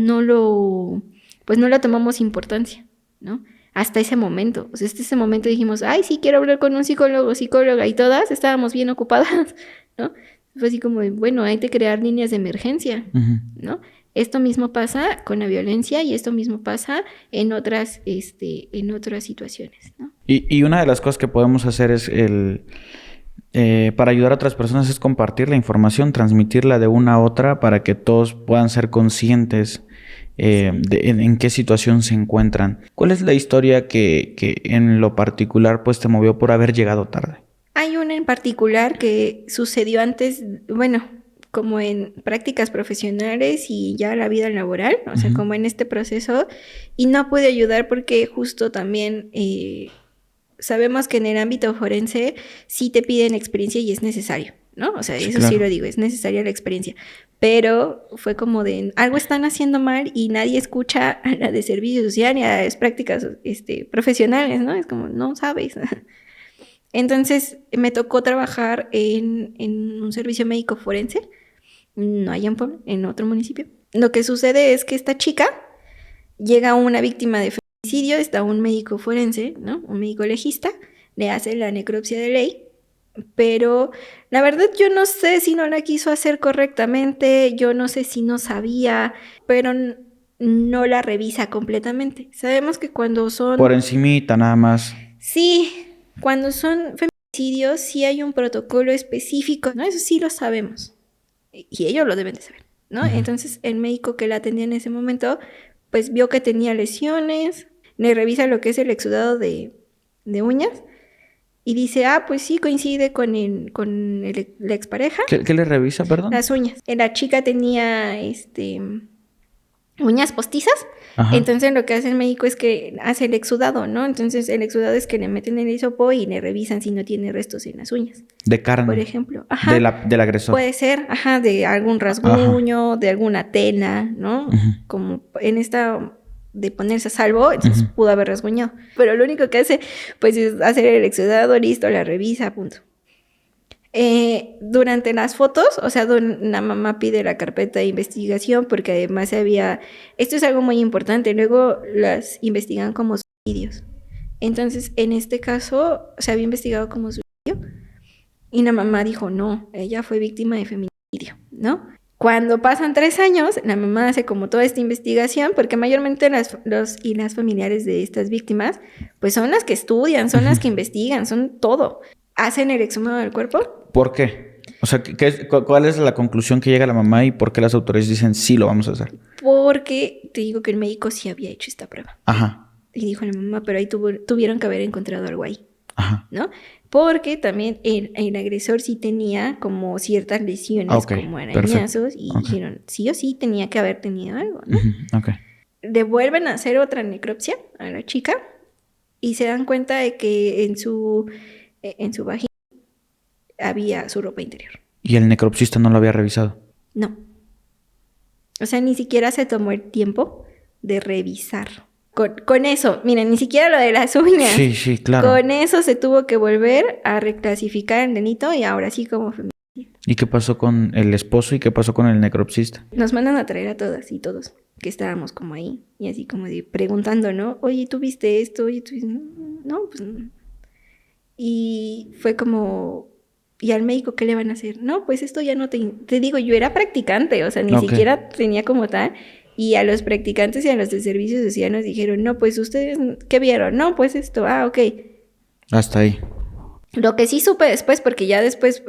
Speaker 1: tomamos importancia, ¿no? Hasta ese momento. O sea, hasta ese momento dijimos, ay, sí, quiero hablar con un psicóloga, y todas estábamos bien ocupadas, ¿no? Fue así como, bueno, hay que crear líneas de emergencia, ¿no? Esto mismo pasa con la violencia y esto mismo pasa en otras situaciones, ¿no?
Speaker 2: Y una de las cosas que podemos hacer es para ayudar a otras personas es compartir la información, transmitirla de una a otra para que todos puedan ser conscientes en qué situación se encuentran. ¿Cuál es la historia que en lo particular pues te movió por haber llegado tarde?
Speaker 1: Hay una en particular que sucedió antes, como en prácticas profesionales y ya la vida laboral, o sea, como en este proceso, y no pude ayudar porque justo también sabemos que en el ámbito forense sí te piden experiencia y es necesario, ¿no? O sea,
Speaker 2: Sí,
Speaker 1: eso
Speaker 2: claro.
Speaker 1: sí lo digo, es necesaria la experiencia, pero fue como de algo están haciendo mal y nadie escucha a la de servicio social ni a las prácticas profesionales, ¿no? Es como, no sabes. Entonces me tocó trabajar en un servicio médico forense, no allá en Puebla, en otro municipio. Lo que sucede es que esta chica llega una víctima de feminicidio, está un médico forense, ¿no? Un médico legista, le hace la necropsia de ley, pero la verdad yo no sé si no la quiso hacer correctamente, yo no sé si no sabía, pero no la revisa completamente. Sabemos que cuando son...
Speaker 2: Por encimita nada más.
Speaker 1: Sí, cuando son feminicidios sí hay un protocolo específico, ¿no? Eso sí lo sabemos. Y ellos lo deben de saber, ¿no? Entonces el médico que la atendía en ese momento, pues vio que tenía lesiones, le revisa lo que es el exudado de uñas y dice, pues sí, coincide con la expareja.
Speaker 2: ¿Qué le revisa, perdón?
Speaker 1: Las uñas. La chica tenía uñas postizas. Ajá. Entonces lo que hace el médico es que hace el exudado, ¿no? Entonces el exudado es que le meten el hisopo y le revisan si no tiene restos en las uñas.
Speaker 2: De carne.
Speaker 1: Por ejemplo. Ajá.
Speaker 2: Del agresor.
Speaker 1: Puede ser, de algún rasguño, de alguna tela, ¿no? Como en esta de ponerse a salvo, entonces pudo haber rasguñado. Pero lo único que hace, pues, es hacer el exudado, listo, la revisa, punto. Durante las fotos, o sea, la mamá pide la carpeta de investigación porque además esto es algo muy importante, luego las investigan como suicidios. Entonces, en este caso, se había investigado como suicidio Y la mamá dijo, no, ella fue víctima de feminicidio, ¿no? Cuando pasan 3 años, la mamá hace como toda esta investigación, porque mayormente las familiares de estas víctimas, pues son las que estudian, son las que investigan, son todo. Hacen el exhumado del cuerpo.
Speaker 2: ¿Por qué? O sea, ¿cuál es la conclusión que llega la mamá y por qué las autoridades dicen sí lo vamos a hacer?
Speaker 1: Porque te digo que el médico sí había hecho esta prueba.
Speaker 2: Ajá.
Speaker 1: Y dijo la mamá, pero ahí tuvieron que haber encontrado algo ahí.
Speaker 2: Ajá.
Speaker 1: ¿No? Porque también el agresor sí tenía como ciertas lesiones, como arañazos, y dijeron, sí o sí tenía que haber tenido algo, ¿no?
Speaker 2: Okay.
Speaker 1: Le vuelven a hacer otra necropsia a la chica y se dan cuenta de que en su vagina había su ropa interior.
Speaker 2: ¿Y el necropsista no lo había revisado?
Speaker 1: No. O sea, ni siquiera se tomó el tiempo de revisar. Con eso, miren, ni siquiera lo de las uñas.
Speaker 2: Sí, claro.
Speaker 1: Con eso se tuvo que volver a reclasificar el delito y ahora sí como feminicidio.
Speaker 2: ¿Y qué pasó con el esposo y qué pasó con el necropsista?
Speaker 1: Nos mandan a traer a todas y todos que estábamos como ahí y así como de preguntando, ¿no? Oye, ¿tú viste esto? Oye, ¿tú viste? No, pues no. Y fue como, ¿y al médico qué le van a hacer? No, pues esto ya no te digo, yo era practicante, o sea, ni siquiera tenía como tal. Y a los practicantes y a los de servicio social nos dijeron, no, pues ustedes, ¿qué vieron? No, pues esto, ok.
Speaker 2: Hasta ahí.
Speaker 1: Lo que sí supe después, porque ya después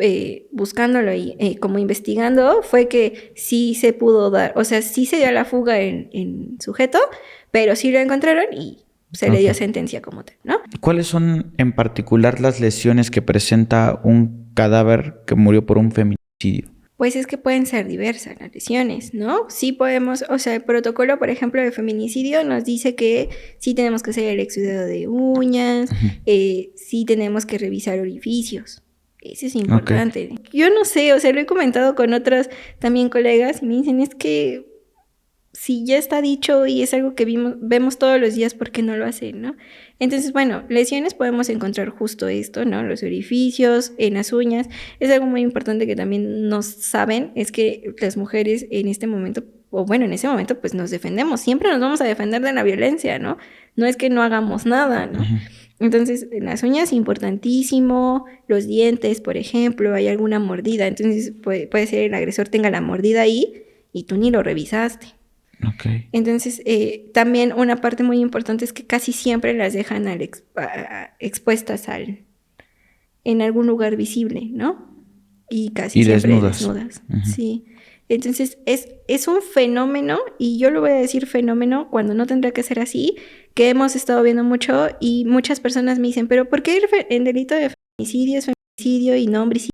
Speaker 1: buscándolo y como investigando, fue que sí se pudo dar, o sea, sí se dio la fuga en sujeto, pero sí lo encontraron y se le dio sentencia como tal, ¿no?
Speaker 2: ¿Cuáles son en particular las lesiones que presenta un cadáver que murió por un feminicidio?
Speaker 1: Pues es que pueden ser diversas las lesiones, ¿no? Sí podemos, o sea, el protocolo, por ejemplo, de feminicidio nos dice que sí tenemos que hacer el exudado de uñas, sí tenemos que revisar orificios. Eso es importante. Yo no sé, o sea, lo he comentado con otras también colegas y me dicen, es que si ya está dicho y es algo que vemos todos los días, ¿por qué no lo hacen, no? Entonces, bueno, lesiones podemos encontrar justo esto, ¿no? Los orificios, en las uñas. Es algo muy importante que también nos saben, es que las mujeres en este momento, o bueno, en ese momento, pues nos defendemos. Siempre nos vamos a defender de la violencia, ¿no? No es que no hagamos nada, ¿no? Entonces, en las uñas, importantísimo. Los dientes, por ejemplo, hay alguna mordida. Entonces, puede ser el agresor tenga la mordida ahí y tú ni lo revisaste.
Speaker 2: Okay.
Speaker 1: Entonces, también una parte muy importante es que casi siempre las dejan expuestas en algún lugar visible, ¿no? Y casi siempre desnudas. Sí. Entonces, es un fenómeno, y yo lo voy a decir fenómeno cuando no tendría que ser así, que hemos estado viendo mucho y muchas personas me dicen, pero ¿por qué el delito de feminicidio es feminicidio y no homicidio?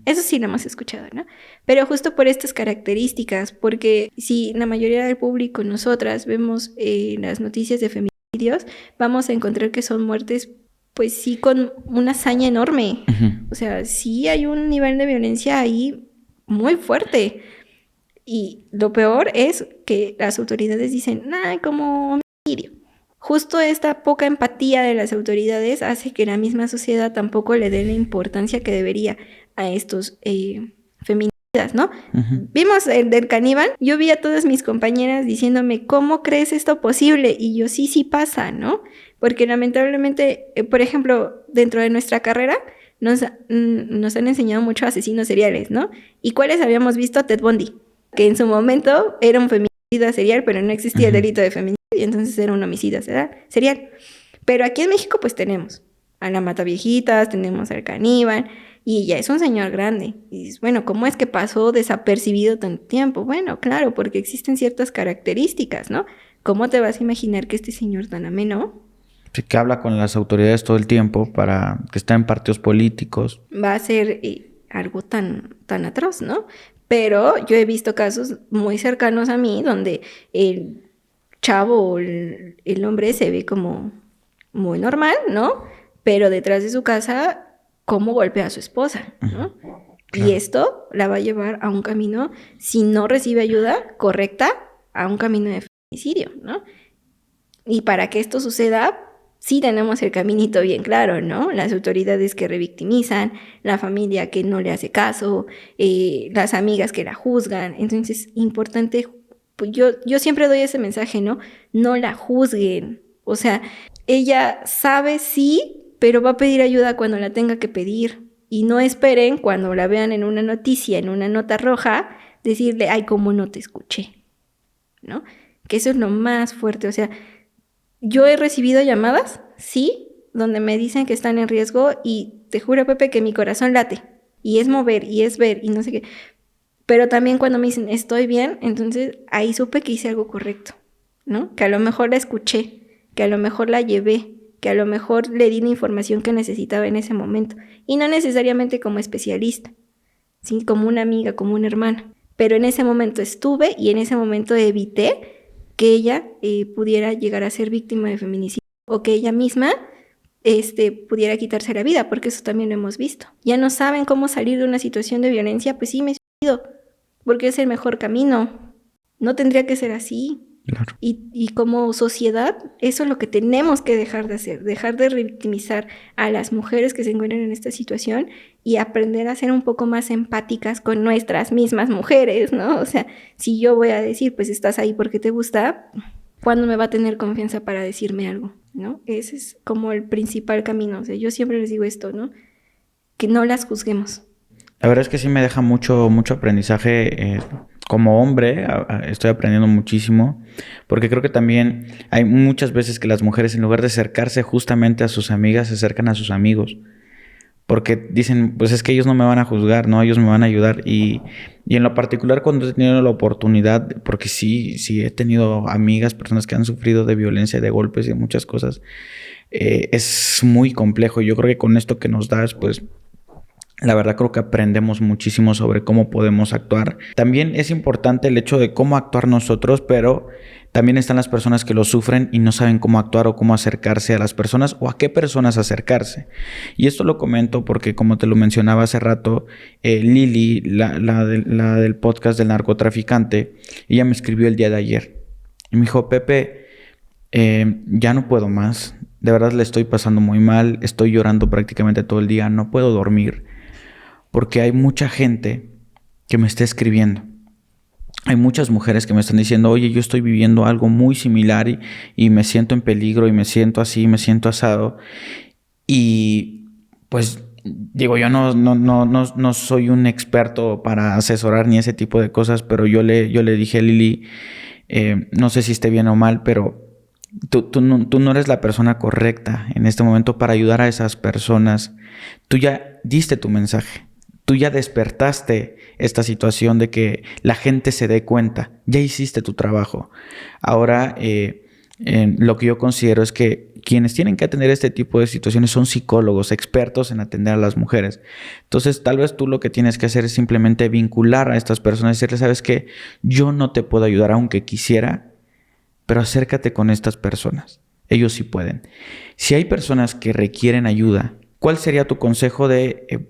Speaker 1: Eso sí lo hemos escuchado, ¿no? Pero justo por estas características, porque si la mayoría del público, nosotras, vemos las noticias de feminicidios, vamos a encontrar que son muertes, pues sí, con una hazaña enorme. O sea, sí hay un nivel de violencia ahí muy fuerte. Y lo peor es que las autoridades dicen, como homicidio. Justo esta poca empatía de las autoridades hace que la misma sociedad tampoco le dé la importancia que debería a estos feminicidas, ¿no? Vimos el del caníbal, yo vi a todas mis compañeras diciéndome, ¿cómo crees esto posible? Y yo, sí pasa, ¿no? Porque lamentablemente, por ejemplo, dentro de nuestra carrera, nos han enseñado mucho asesinos seriales, ¿no? ¿Y cuáles habíamos visto? Ted Bundy, que en su momento era un feminicida serial, pero no existía el delito de feminicidio, y entonces era un homicida serial. Pero aquí en México pues tenemos a la Mataviejitas, tenemos al caníbal, y ya es un señor grande. Y dices, bueno, ¿cómo es que pasó desapercibido tanto tiempo? Bueno, claro, porque existen ciertas características, ¿no? ¿Cómo te vas a imaginar que este señor tan ameno,
Speaker 2: sí, que habla con las autoridades todo el tiempo para que está en partidos políticos, va
Speaker 1: a ser algo tan atroz, ¿no? Pero yo he visto casos muy cercanos a mí donde el chavo, el hombre se ve como muy normal, ¿no? Pero detrás de su casa, cómo golpea a su esposa, ¿no? Claro. Y esto la va a llevar a un camino, si no recibe ayuda correcta, a un camino de feminicidio, ¿no? Y para que esto suceda, sí tenemos el caminito bien claro, ¿no? Las autoridades que revictimizan, la familia que no le hace caso, las amigas que la juzgan. Entonces, importante, pues yo siempre doy ese mensaje, ¿no? No la juzguen. O sea, ella sabe sí, pero va a pedir ayuda cuando la tenga que pedir. Y no esperen cuando la vean en una noticia, en una nota roja, decirle, ay, cómo no te escuché, ¿no? Que eso es lo más fuerte. O sea, yo he recibido llamadas, sí, donde me dicen que están en riesgo y te juro, Pepe, que mi corazón late. Y es mover, y es ver, y no sé qué. Pero también cuando me dicen, estoy bien, entonces ahí supe que hice algo correcto, ¿no? Que a lo mejor la escuché, que a lo mejor la llevé, que a lo mejor le di la información que necesitaba en ese momento. Y no necesariamente como especialista, ¿sí? Como una amiga, como una hermana. Pero en ese momento estuve y en ese momento evité que ella pudiera llegar a ser víctima de feminicidio o que ella misma pudiera quitarse la vida, porque eso también lo hemos visto. Ya no saben cómo salir de una situación de violencia, pues sí, me suicido, porque es el mejor camino. No tendría que ser así.
Speaker 2: Claro.
Speaker 1: Y como sociedad, eso es lo que tenemos que dejar de hacer, dejar de revictimizar a las mujeres que se encuentran en esta situación y aprender a ser un poco más empáticas con nuestras mismas mujeres, ¿no? O sea, si yo voy a decir, pues estás ahí porque te gusta, ¿cuándo me va a tener confianza para decirme algo, ¿no? Ese es como el principal camino. O sea, yo siempre les digo esto, ¿no? Que no las juzguemos.
Speaker 2: La verdad es que sí me deja mucho aprendizaje. Como hombre, estoy aprendiendo muchísimo, porque creo que también hay muchas veces que las mujeres, en lugar de acercarse justamente a sus amigas, se acercan a sus amigos, porque dicen, pues es que ellos no me van a juzgar, ¿no? Ellos me van a ayudar. Y en lo particular, cuando he tenido la oportunidad, porque sí he tenido amigas, personas que han sufrido de violencia, de golpes y de muchas cosas, es muy complejo. Yo creo que con esto que nos das, pues la verdad creo que aprendemos muchísimo sobre cómo podemos actuar. También es importante el hecho de cómo actuar nosotros, pero también están las personas que lo sufren y no saben cómo actuar o cómo acercarse a las personas o a qué personas acercarse. Y esto lo comento porque, como te lo mencionaba hace rato, Lili, la del podcast del narcotraficante, ella me escribió el día de ayer y me dijo, Pepe, ya no puedo más. De verdad le estoy pasando muy mal, estoy llorando prácticamente todo el día, no puedo dormir. Porque hay mucha gente que me está escribiendo. Hay muchas mujeres que me están diciendo, oye, yo estoy viviendo algo muy similar y me siento en peligro y me siento así, me siento asado. Y pues digo, yo no soy un experto para asesorar ni ese tipo de cosas, pero yo le dije a Lili, no sé si esté bien o mal, pero tú no eres la persona correcta en este momento para ayudar a esas personas. Tú ya diste tu mensaje. Tú ya despertaste esta situación de que la gente se dé cuenta. Ya hiciste tu trabajo. Ahora, lo que yo considero es que quienes tienen que atender este tipo de situaciones son psicólogos, expertos en atender a las mujeres. Entonces, tal vez tú lo que tienes que hacer es simplemente vincular a estas personas y decirles, ¿sabes qué? Yo no te puedo ayudar aunque quisiera, pero acércate con estas personas. Ellos sí pueden. Si hay personas que requieren ayuda, ¿cuál sería tu consejo de...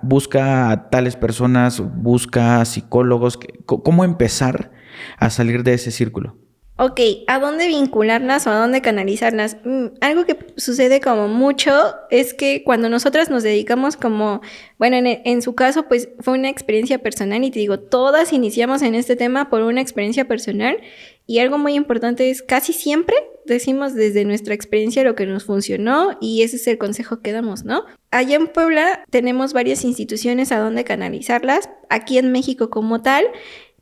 Speaker 2: busca a tales personas, busca a psicólogos? ¿Cómo empezar a salir de ese círculo?
Speaker 1: Ok, ¿a dónde vincularlas o a dónde canalizarlas? Algo que sucede como mucho es que cuando nosotras nos dedicamos como, bueno, en su caso pues fue una experiencia personal y te digo, todas iniciamos en este tema por una experiencia personal y algo muy importante es casi siempre decimos desde nuestra experiencia lo que nos funcionó y ese es el consejo que damos, ¿no? Allá en Puebla tenemos varias instituciones a donde canalizarlas, aquí en México como tal.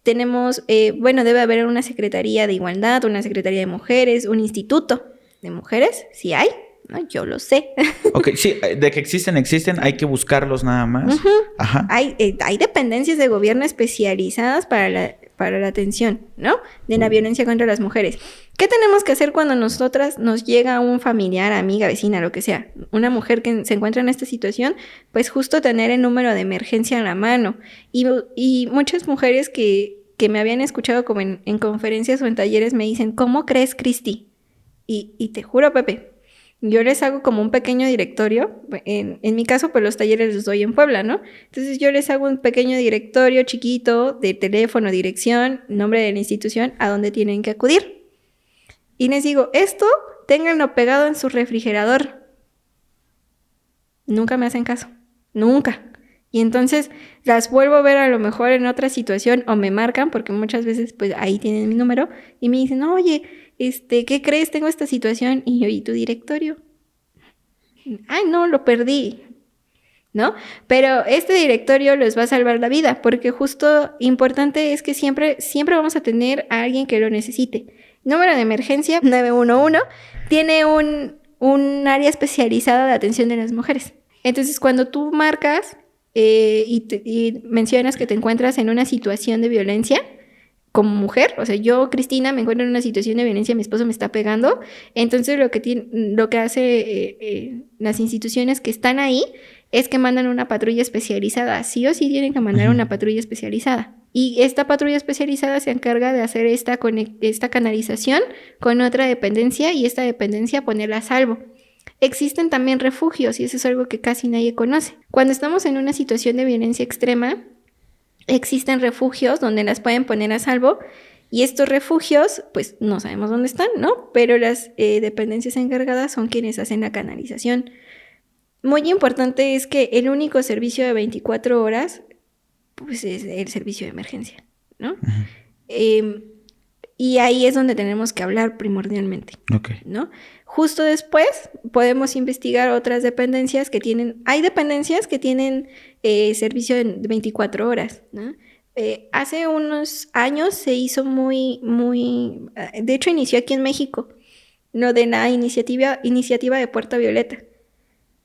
Speaker 1: Tenemos, debe haber una secretaría de igualdad, una secretaría de mujeres, un instituto de mujeres, sí hay, ¿no? Yo lo sé.
Speaker 2: Ok, sí, de que existen, hay que buscarlos nada más.
Speaker 1: Uh-huh.
Speaker 2: Ajá.
Speaker 1: Hay dependencias de gobierno especializadas para la atención, ¿no? De la violencia contra las mujeres. ¿Qué tenemos que hacer cuando nosotras nos llega un familiar, amiga, vecina, lo que sea, una mujer que se encuentra en esta situación? Pues justo tener el número de emergencia en la mano. Y muchas mujeres que me habían escuchado como en conferencias o en talleres me dicen, ¿cómo crees, Cristi? Y te juro, Pepe, yo les hago como un pequeño directorio. En mi caso, pues los talleres los doy en Puebla, ¿no? Entonces yo les hago un pequeño directorio chiquito de teléfono, dirección, nombre de la institución, a donde tienen que acudir. Y les digo, esto ténganlo pegado en su refrigerador. Nunca me hacen caso. Nunca. Y entonces las vuelvo a ver a lo mejor en otra situación o me marcan, porque muchas veces pues ahí tienen mi número y me dicen, oye, ¿qué crees? Tengo esta situación. Y yo, ¿y tu directorio? Ay, no, lo perdí. ¿no? Pero este directorio les va a salvar la vida, porque justo importante es que siempre vamos a tener a alguien que lo necesite. Número de emergencia 911 tiene un área especializada de atención de las mujeres. Entonces, cuando tú marcas y mencionas que te encuentras en una situación de violencia como mujer, o sea, yo, Cristina, me encuentro en una situación de violencia, mi esposo me está pegando, entonces lo que hace las instituciones que están ahí es que mandan una patrulla especializada. Sí o sí tienen que mandar una patrulla especializada. Y esta patrulla especializada se encarga de hacer esta canalización con otra dependencia y esta dependencia ponerla a salvo. Existen también refugios y eso es algo que casi nadie conoce. Cuando estamos en una situación de violencia extrema, existen refugios donde las pueden poner a salvo y estos refugios, pues no sabemos dónde están, ¿no? Pero las dependencias encargadas son quienes hacen la canalización. Muy importante es que el único servicio de 24 horas, pues es el servicio de emergencia, ¿no? Y ahí es donde tenemos que hablar primordialmente, ¿no? Justo después podemos investigar otras dependencias que tienen... Hay dependencias que tienen servicio de 24 horas, ¿no? Hace unos años se hizo muy... De hecho, inició aquí en México, ¿no? De la iniciativa de Puerto Violeta.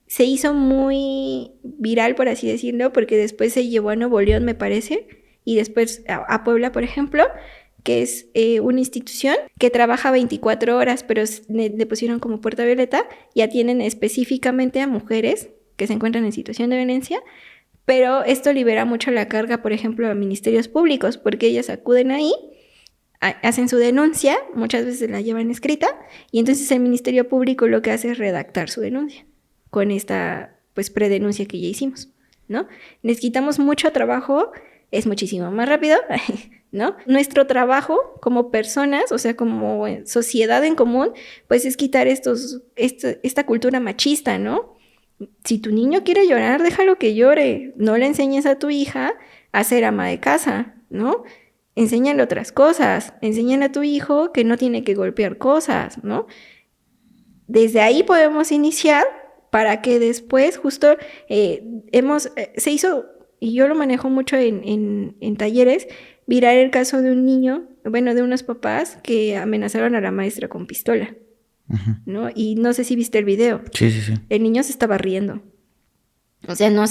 Speaker 1: Se hizo muy viral, por así decirlo, porque después se llevó a Nuevo León, me parece, y después a Puebla, por ejemplo, que es una institución que trabaja 24 horas, pero le pusieron como Puerto Violeta y atienden específicamente a mujeres que se encuentran en situación de violencia, pero esto libera mucho la carga, por ejemplo, a ministerios públicos, porque ellas acuden ahí, hacen su denuncia, muchas veces la llevan escrita, y entonces el Ministerio Público lo que hace es redactar su denuncia con esta pues predenuncia que ya hicimos, ¿no? Les quitamos mucho trabajo, es muchísimo más rápido, ¿no? Nuestro trabajo como personas, o sea, como sociedad en común, pues es quitar esta cultura machista, ¿no? Si tu niño quiere llorar, déjalo que llore, no le enseñes a tu hija a ser ama de casa, ¿no? Enséñale otras cosas, enséñale a tu hijo que no tiene que golpear cosas, ¿no? Desde ahí podemos iniciar para que después justo se hizo, y yo lo manejo mucho en talleres, viral el caso de un niño, bueno, de unos papás que amenazaron a la maestra con pistola, ¿no? Y no sé si viste el video.
Speaker 2: Sí.
Speaker 1: El niño se estaba riendo. O sea, no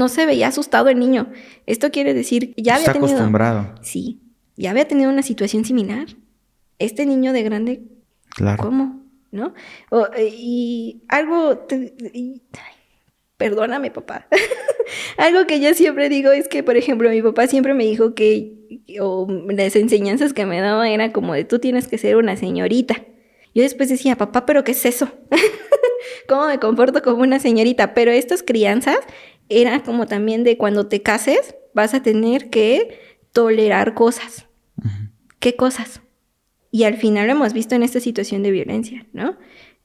Speaker 1: se veía asustado el niño. Esto quiere decir, ya había tenido... Está
Speaker 2: acostumbrado.
Speaker 1: Sí, ya había tenido una situación similar. Este niño de grande,
Speaker 2: claro.
Speaker 1: ¿cómo? ¿No? Y algo... Perdóname, papá. Algo que yo siempre digo es que, por ejemplo, mi papá siempre me dijo o las enseñanzas que me daba era como de tú tienes que ser una señorita. Yo después decía, papá, ¿pero qué es eso? ¿Cómo me comporto como una señorita? Pero estas crianzas eran como también de cuando te cases vas a tener que tolerar cosas. ¿Qué cosas? Y al final lo hemos visto en esta situación de violencia, ¿no?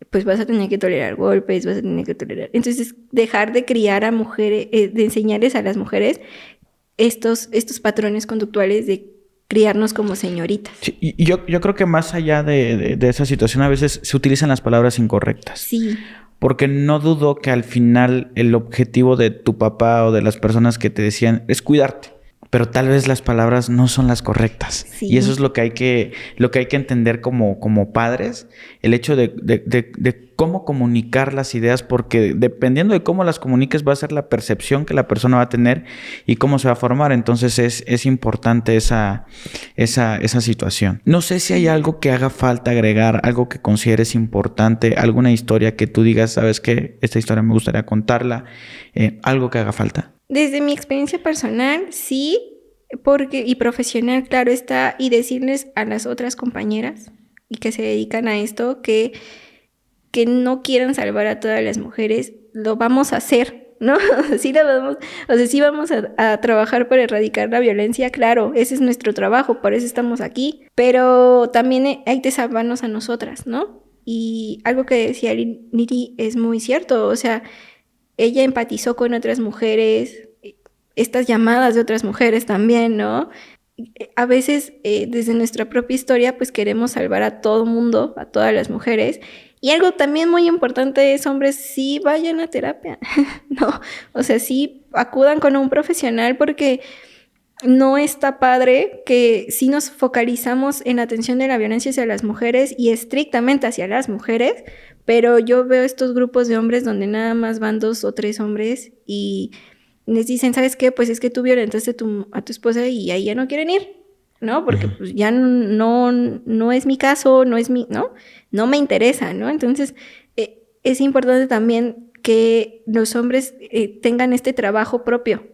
Speaker 1: Pues vas a tener que tolerar golpes, vas a tener que tolerar... Entonces, dejar de criar a mujeres, de enseñarles a las mujeres estos patrones conductuales de criarnos como señoritas.
Speaker 2: Sí, y yo creo que más allá de esa situación, a veces se utilizan las palabras incorrectas.
Speaker 1: Sí.
Speaker 2: Porque no dudo que al final el objetivo de tu papá o de las personas que te decían es cuidarte. Pero tal vez las palabras no son las correctas. Sí. Y eso es lo que hay que entender como padres. El hecho de cómo comunicar las ideas, porque dependiendo de cómo las comuniques va a ser la percepción que la persona va a tener y cómo se va a formar. Entonces es importante esa situación. No sé si hay algo que haga falta agregar, algo que consideres importante, alguna historia que tú digas, ¿sabes qué? Esta historia me gustaría contarla. Algo que haga falta.
Speaker 1: Desde mi experiencia personal, sí, y profesional, claro está, y decirles a las otras compañeras y que se dedican a esto que no quieran salvar a todas las mujeres, lo vamos a hacer, ¿no? Sí vamos a trabajar para erradicar la violencia, claro, ese es nuestro trabajo, por eso estamos aquí, pero también hay que salvarnos a nosotras, ¿no? Y algo que decía Niri es muy cierto, o sea, ella empatizó con otras mujeres, estas llamadas de otras mujeres también, ¿no? A veces, desde nuestra propia historia, pues queremos salvar a todo mundo, a todas las mujeres. Y algo también muy importante es, hombres, sí vayan a terapia, ¿no? O sea, sí acudan con un profesional porque no está padre que si nos focalizamos en la atención de la violencia hacia las mujeres y estrictamente hacia las mujeres, pero yo veo estos grupos de hombres donde nada más van 2 o 3 hombres y les dicen, ¿sabes qué? Pues es que tú violentaste a tu esposa y ahí ya no quieren ir, ¿no? Porque pues ya no es mi caso, no me interesa, ¿no? Entonces, es importante también que los hombres tengan este trabajo propio,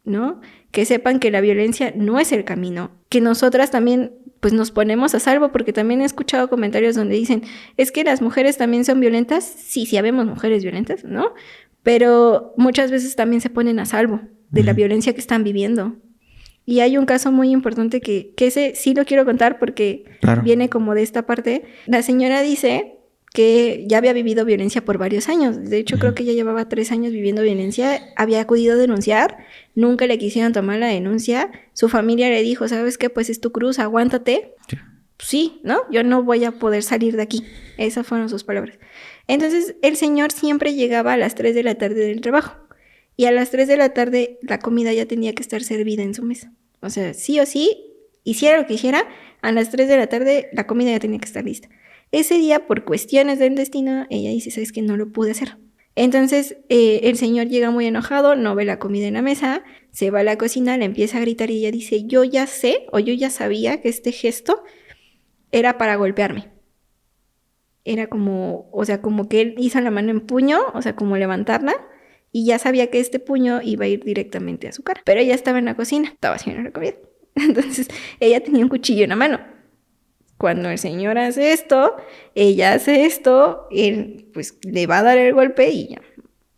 Speaker 1: ¿no? Que sepan que la violencia no es el camino, que nosotras también pues nos ponemos a salvo, porque también he escuchado comentarios donde dicen, es que las mujeres también son violentas, sí, habemos mujeres violentas, ¿no? Pero muchas veces también se ponen a salvo de la violencia que están viviendo. Y hay un caso muy importante que ese sí lo quiero contar porque viene como de esta parte. La señora dice que ya había vivido violencia por varios años. De hecho, creo que ya llevaba 3 años viviendo violencia. Había acudido a denunciar. Nunca le quisieron tomar la denuncia. Su familia le dijo, ¿sabes qué? Pues es tu cruz, aguántate. Sí. Sí, ¿no? Yo no voy a poder salir de aquí. Esas fueron sus palabras. Entonces, el señor siempre llegaba a las 3 de la tarde del trabajo. Y a las 3 de la tarde la comida ya tenía que estar servida en su mesa. O sea, sí o sí, hiciera lo que hiciera, a las 3 de la tarde la comida ya tenía que estar lista. Ese día, por cuestiones del destino, ella dice, ¿sabes qué? No lo pude hacer. Entonces, el señor llega muy enojado, no ve la comida en la mesa, se va a la cocina, le empieza a gritar y ella dice, yo ya sé, o yo ya sabía que este gesto era para golpearme. Era como, o sea, como que él hizo la mano en puño, o sea, como levantarla, y ya sabía que este puño iba a ir directamente a su cara. Pero ella estaba en la cocina, estaba haciendo la comida. Entonces, ella tenía un cuchillo en la mano. Cuando el señor hace esto, ella hace esto, él pues le va a dar el golpe y ya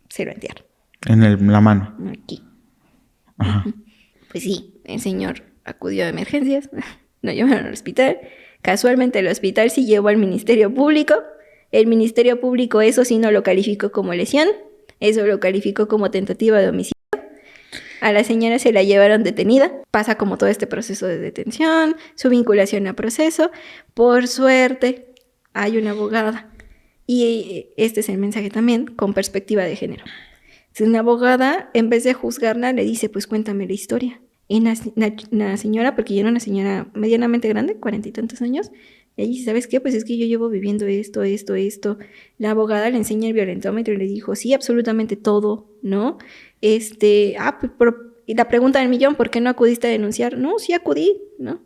Speaker 1: se lo entierra.
Speaker 2: En la mano.
Speaker 1: Aquí.
Speaker 2: Ajá.
Speaker 1: Pues sí, el señor acudió a emergencias, lo llevaron al hospital. Casualmente el hospital sí llevó al Ministerio Público. El Ministerio Público eso sí no lo calificó como lesión, eso lo calificó como tentativa de homicidio. A la señora se la llevaron detenida. Pasa como todo este proceso de detención, su vinculación a proceso. Por suerte, hay una abogada. Y este es el mensaje también, con perspectiva de género. Si una abogada, en vez de juzgarla, le dice, pues cuéntame la historia. Y la señora, porque ya era una señora medianamente grande, 40 y tantos años, y dice, ¿sabes qué? Pues es que yo llevo viviendo esto. La abogada le enseña el violentómetro y le dijo, sí, absolutamente todo, ¿no? Y la pregunta del millón, ¿por qué no acudiste a denunciar? No, sí acudí, ¿no?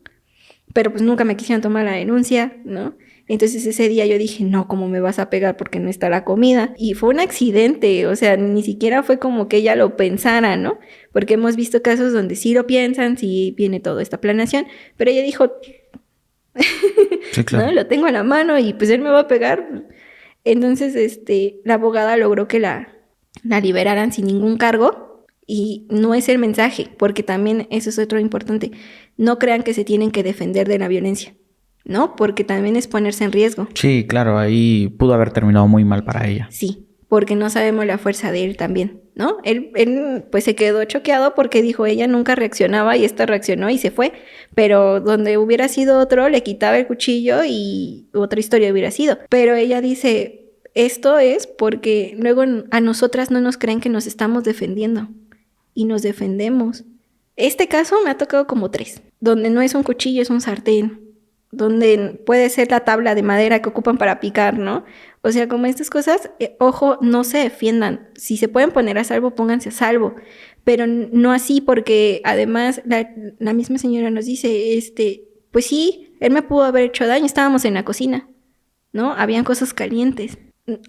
Speaker 1: Pero pues nunca me quisieron tomar la denuncia, ¿no? Entonces ese día yo dije, no, ¿cómo me vas a pegar porque no está la comida? Y fue un accidente, o sea, ni siquiera fue como que ella lo pensara, ¿no? Porque hemos visto casos donde sí lo piensan, sí viene toda esta planeación, pero ella dijo, sí, claro. ¿No? Lo tengo a la mano y pues él me va a pegar. Entonces, la abogada logró que la liberaran sin ningún cargo y no es el mensaje, porque también eso es otro importante. No crean que se tienen que defender de la violencia, ¿no? Porque también es ponerse en riesgo.
Speaker 2: Sí, claro, ahí pudo haber terminado muy mal para ella.
Speaker 1: Sí, porque no sabemos la fuerza de él también, ¿no? Él pues se quedó choqueado porque dijo, ella nunca reaccionaba y esta reaccionó y se fue, pero donde hubiera sido otro le quitaba el cuchillo y otra historia hubiera sido. Pero ella dice, esto es porque luego a nosotras no nos creen que nos estamos defendiendo y nos defendemos. Este caso me ha tocado como 3, donde no es un cuchillo, es un sartén, donde puede ser la tabla de madera que ocupan para picar, ¿no? O sea, como estas cosas, ojo, no se defiendan. Si se pueden poner a salvo, pónganse a salvo. Pero no así, porque además la misma señora nos dice, pues sí, él me pudo haber hecho daño, estábamos en la cocina, ¿no? Habían cosas calientes.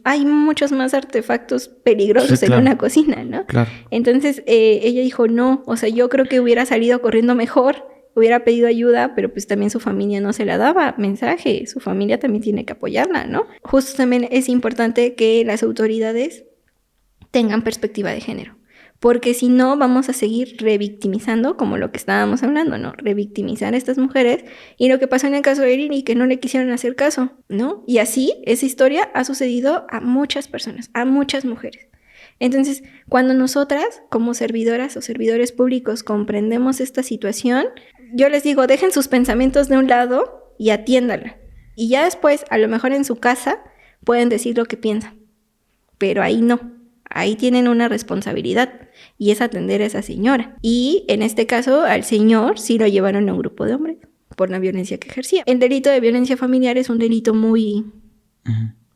Speaker 1: Hay muchos más artefactos peligrosos sí, claro, en una cocina, ¿no? Claro. Entonces, ella dijo, no, o sea, yo creo que hubiera salido corriendo mejor, hubiera pedido ayuda, pero pues también su familia no se la daba mensaje, su familia también tiene que apoyarla, ¿no? Justo también es importante que las autoridades tengan perspectiva de género, porque si no vamos a seguir revictimizando, como lo que estábamos hablando, ¿no? Revictimizar a estas mujeres, y lo que pasó en el caso de Lili, que no le quisieron hacer caso, ¿no? Y así, esa historia ha sucedido a muchas personas, a muchas mujeres. Entonces, cuando nosotras, como servidoras o servidores públicos, comprendemos esta situación, yo les digo, dejen sus pensamientos de un lado y atiéndanla. Y ya después, a lo mejor en su casa, pueden decir lo que piensan. Pero ahí no. ahí tienen una responsabilidad y es atender a esa señora. Y en este caso al señor sí lo llevaron a un grupo de hombres por la violencia que ejercía. El delito de violencia familiar es un delito muy,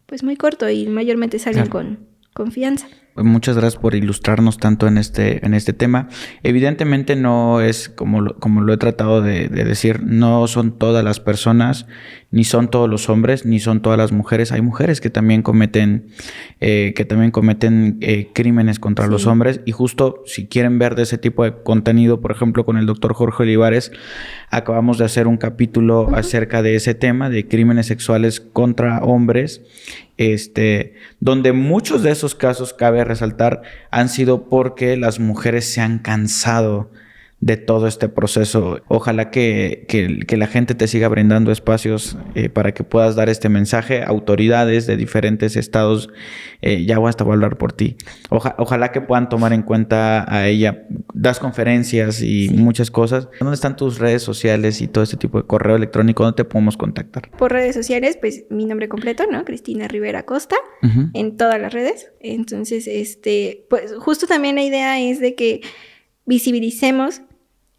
Speaker 1: pues muy corto y mayormente salen con confianza.
Speaker 2: Muchas gracias por ilustrarnos tanto en este tema. Evidentemente no es como lo he tratado de decir, no son todas las personas, ni son todos los hombres, ni son todas las mujeres. Hay mujeres que también cometen crímenes contra los hombres, y justo si quieren ver de ese tipo de contenido, por ejemplo, con el doctor Jorge Olivares, acabamos de hacer un capítulo acerca de ese tema, de crímenes sexuales contra hombres, donde muchos de esos casos, cabe resaltar, han sido porque las mujeres se han cansado de todo este proceso. Ojalá que la gente te siga brindando espacios para que puedas dar este mensaje. Autoridades de diferentes estados, ya voy a hablar por ti. Ojalá que puedan tomar en cuenta a ella. Das conferencias y muchas cosas. ¿Dónde están tus redes sociales y todo este tipo de correo electrónico? ¿Dónde te podemos contactar?
Speaker 1: Por redes sociales, pues mi nombre completo, ¿no? Cristina Rivera Costa, en todas las redes. Entonces, pues justo también la idea es de que visibilicemos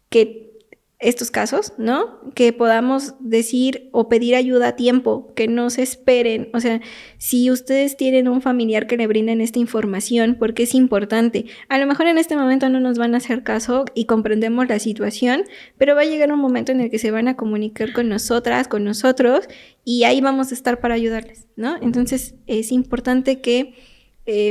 Speaker 1: que estos casos, ¿no? Que podamos decir o pedir ayuda a tiempo, que no se esperen. O sea, si ustedes tienen un familiar que le brinden esta información, porque es importante. A lo mejor en este momento no nos van a hacer caso y comprendemos la situación, pero va a llegar un momento en el que se van a comunicar con nosotras, con nosotros, y ahí vamos a estar para ayudarles, ¿no? Entonces, es importante que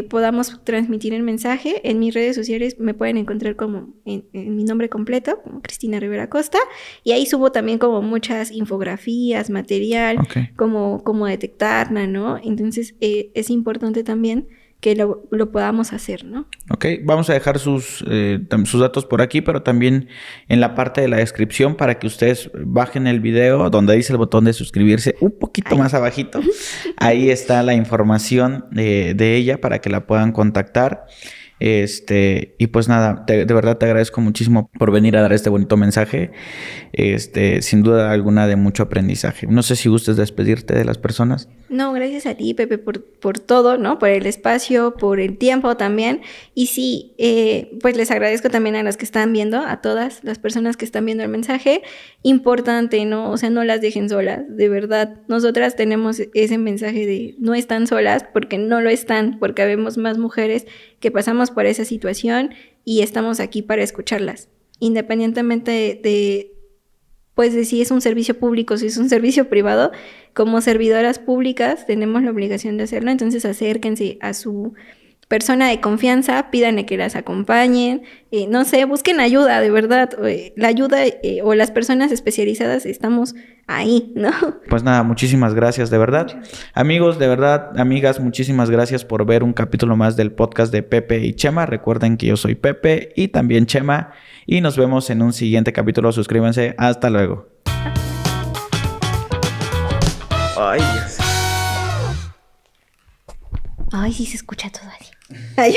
Speaker 1: podamos transmitir el mensaje. En mis redes sociales me pueden encontrar como en mi nombre completo, como Cristina Rivera Costa, y ahí subo también como muchas infografías, material, como detectarla, ¿no? Entonces es importante también que lo podamos hacer, ¿no? Ok,
Speaker 2: vamos a dejar sus datos por aquí, pero también en la parte de la descripción para que ustedes bajen el video donde dice el botón de suscribirse, un poquito más abajito. Ahí está la información de ella para que la puedan contactar. Y pues nada, de verdad te agradezco muchísimo por venir a dar este bonito mensaje. Sin duda alguna de mucho aprendizaje. No sé si gustes despedirte de las personas.
Speaker 1: No, gracias a ti, Pepe, por todo, ¿no? Por el espacio, por el tiempo también. Y sí, pues les agradezco también a las que están viendo, a todas las personas que están viendo el mensaje. Importante, ¿no? O sea, no las dejen solas, de verdad. Nosotras tenemos ese mensaje de no están solas, porque no lo están, porque habemos más mujeres que pasamos por esa situación y estamos aquí para escucharlas. Independientemente de si es un servicio público, si es un servicio privado, como servidoras públicas tenemos la obligación de hacerlo. Entonces acérquense a su persona de confianza, pídanle que las acompañen, no sé, busquen ayuda, de verdad. La ayuda o las personas especializadas estamos ahí, ¿no?
Speaker 2: Pues nada, muchísimas gracias, de verdad. Amigos, de verdad, amigas, muchísimas gracias por ver un capítulo más del podcast de Pepe y Chema. Recuerden que yo soy Pepe y también Chema, y nos vemos en un siguiente capítulo. Suscríbanse. Hasta luego. Ay, Dios.
Speaker 1: Ay, sí se escucha todo así. Ay.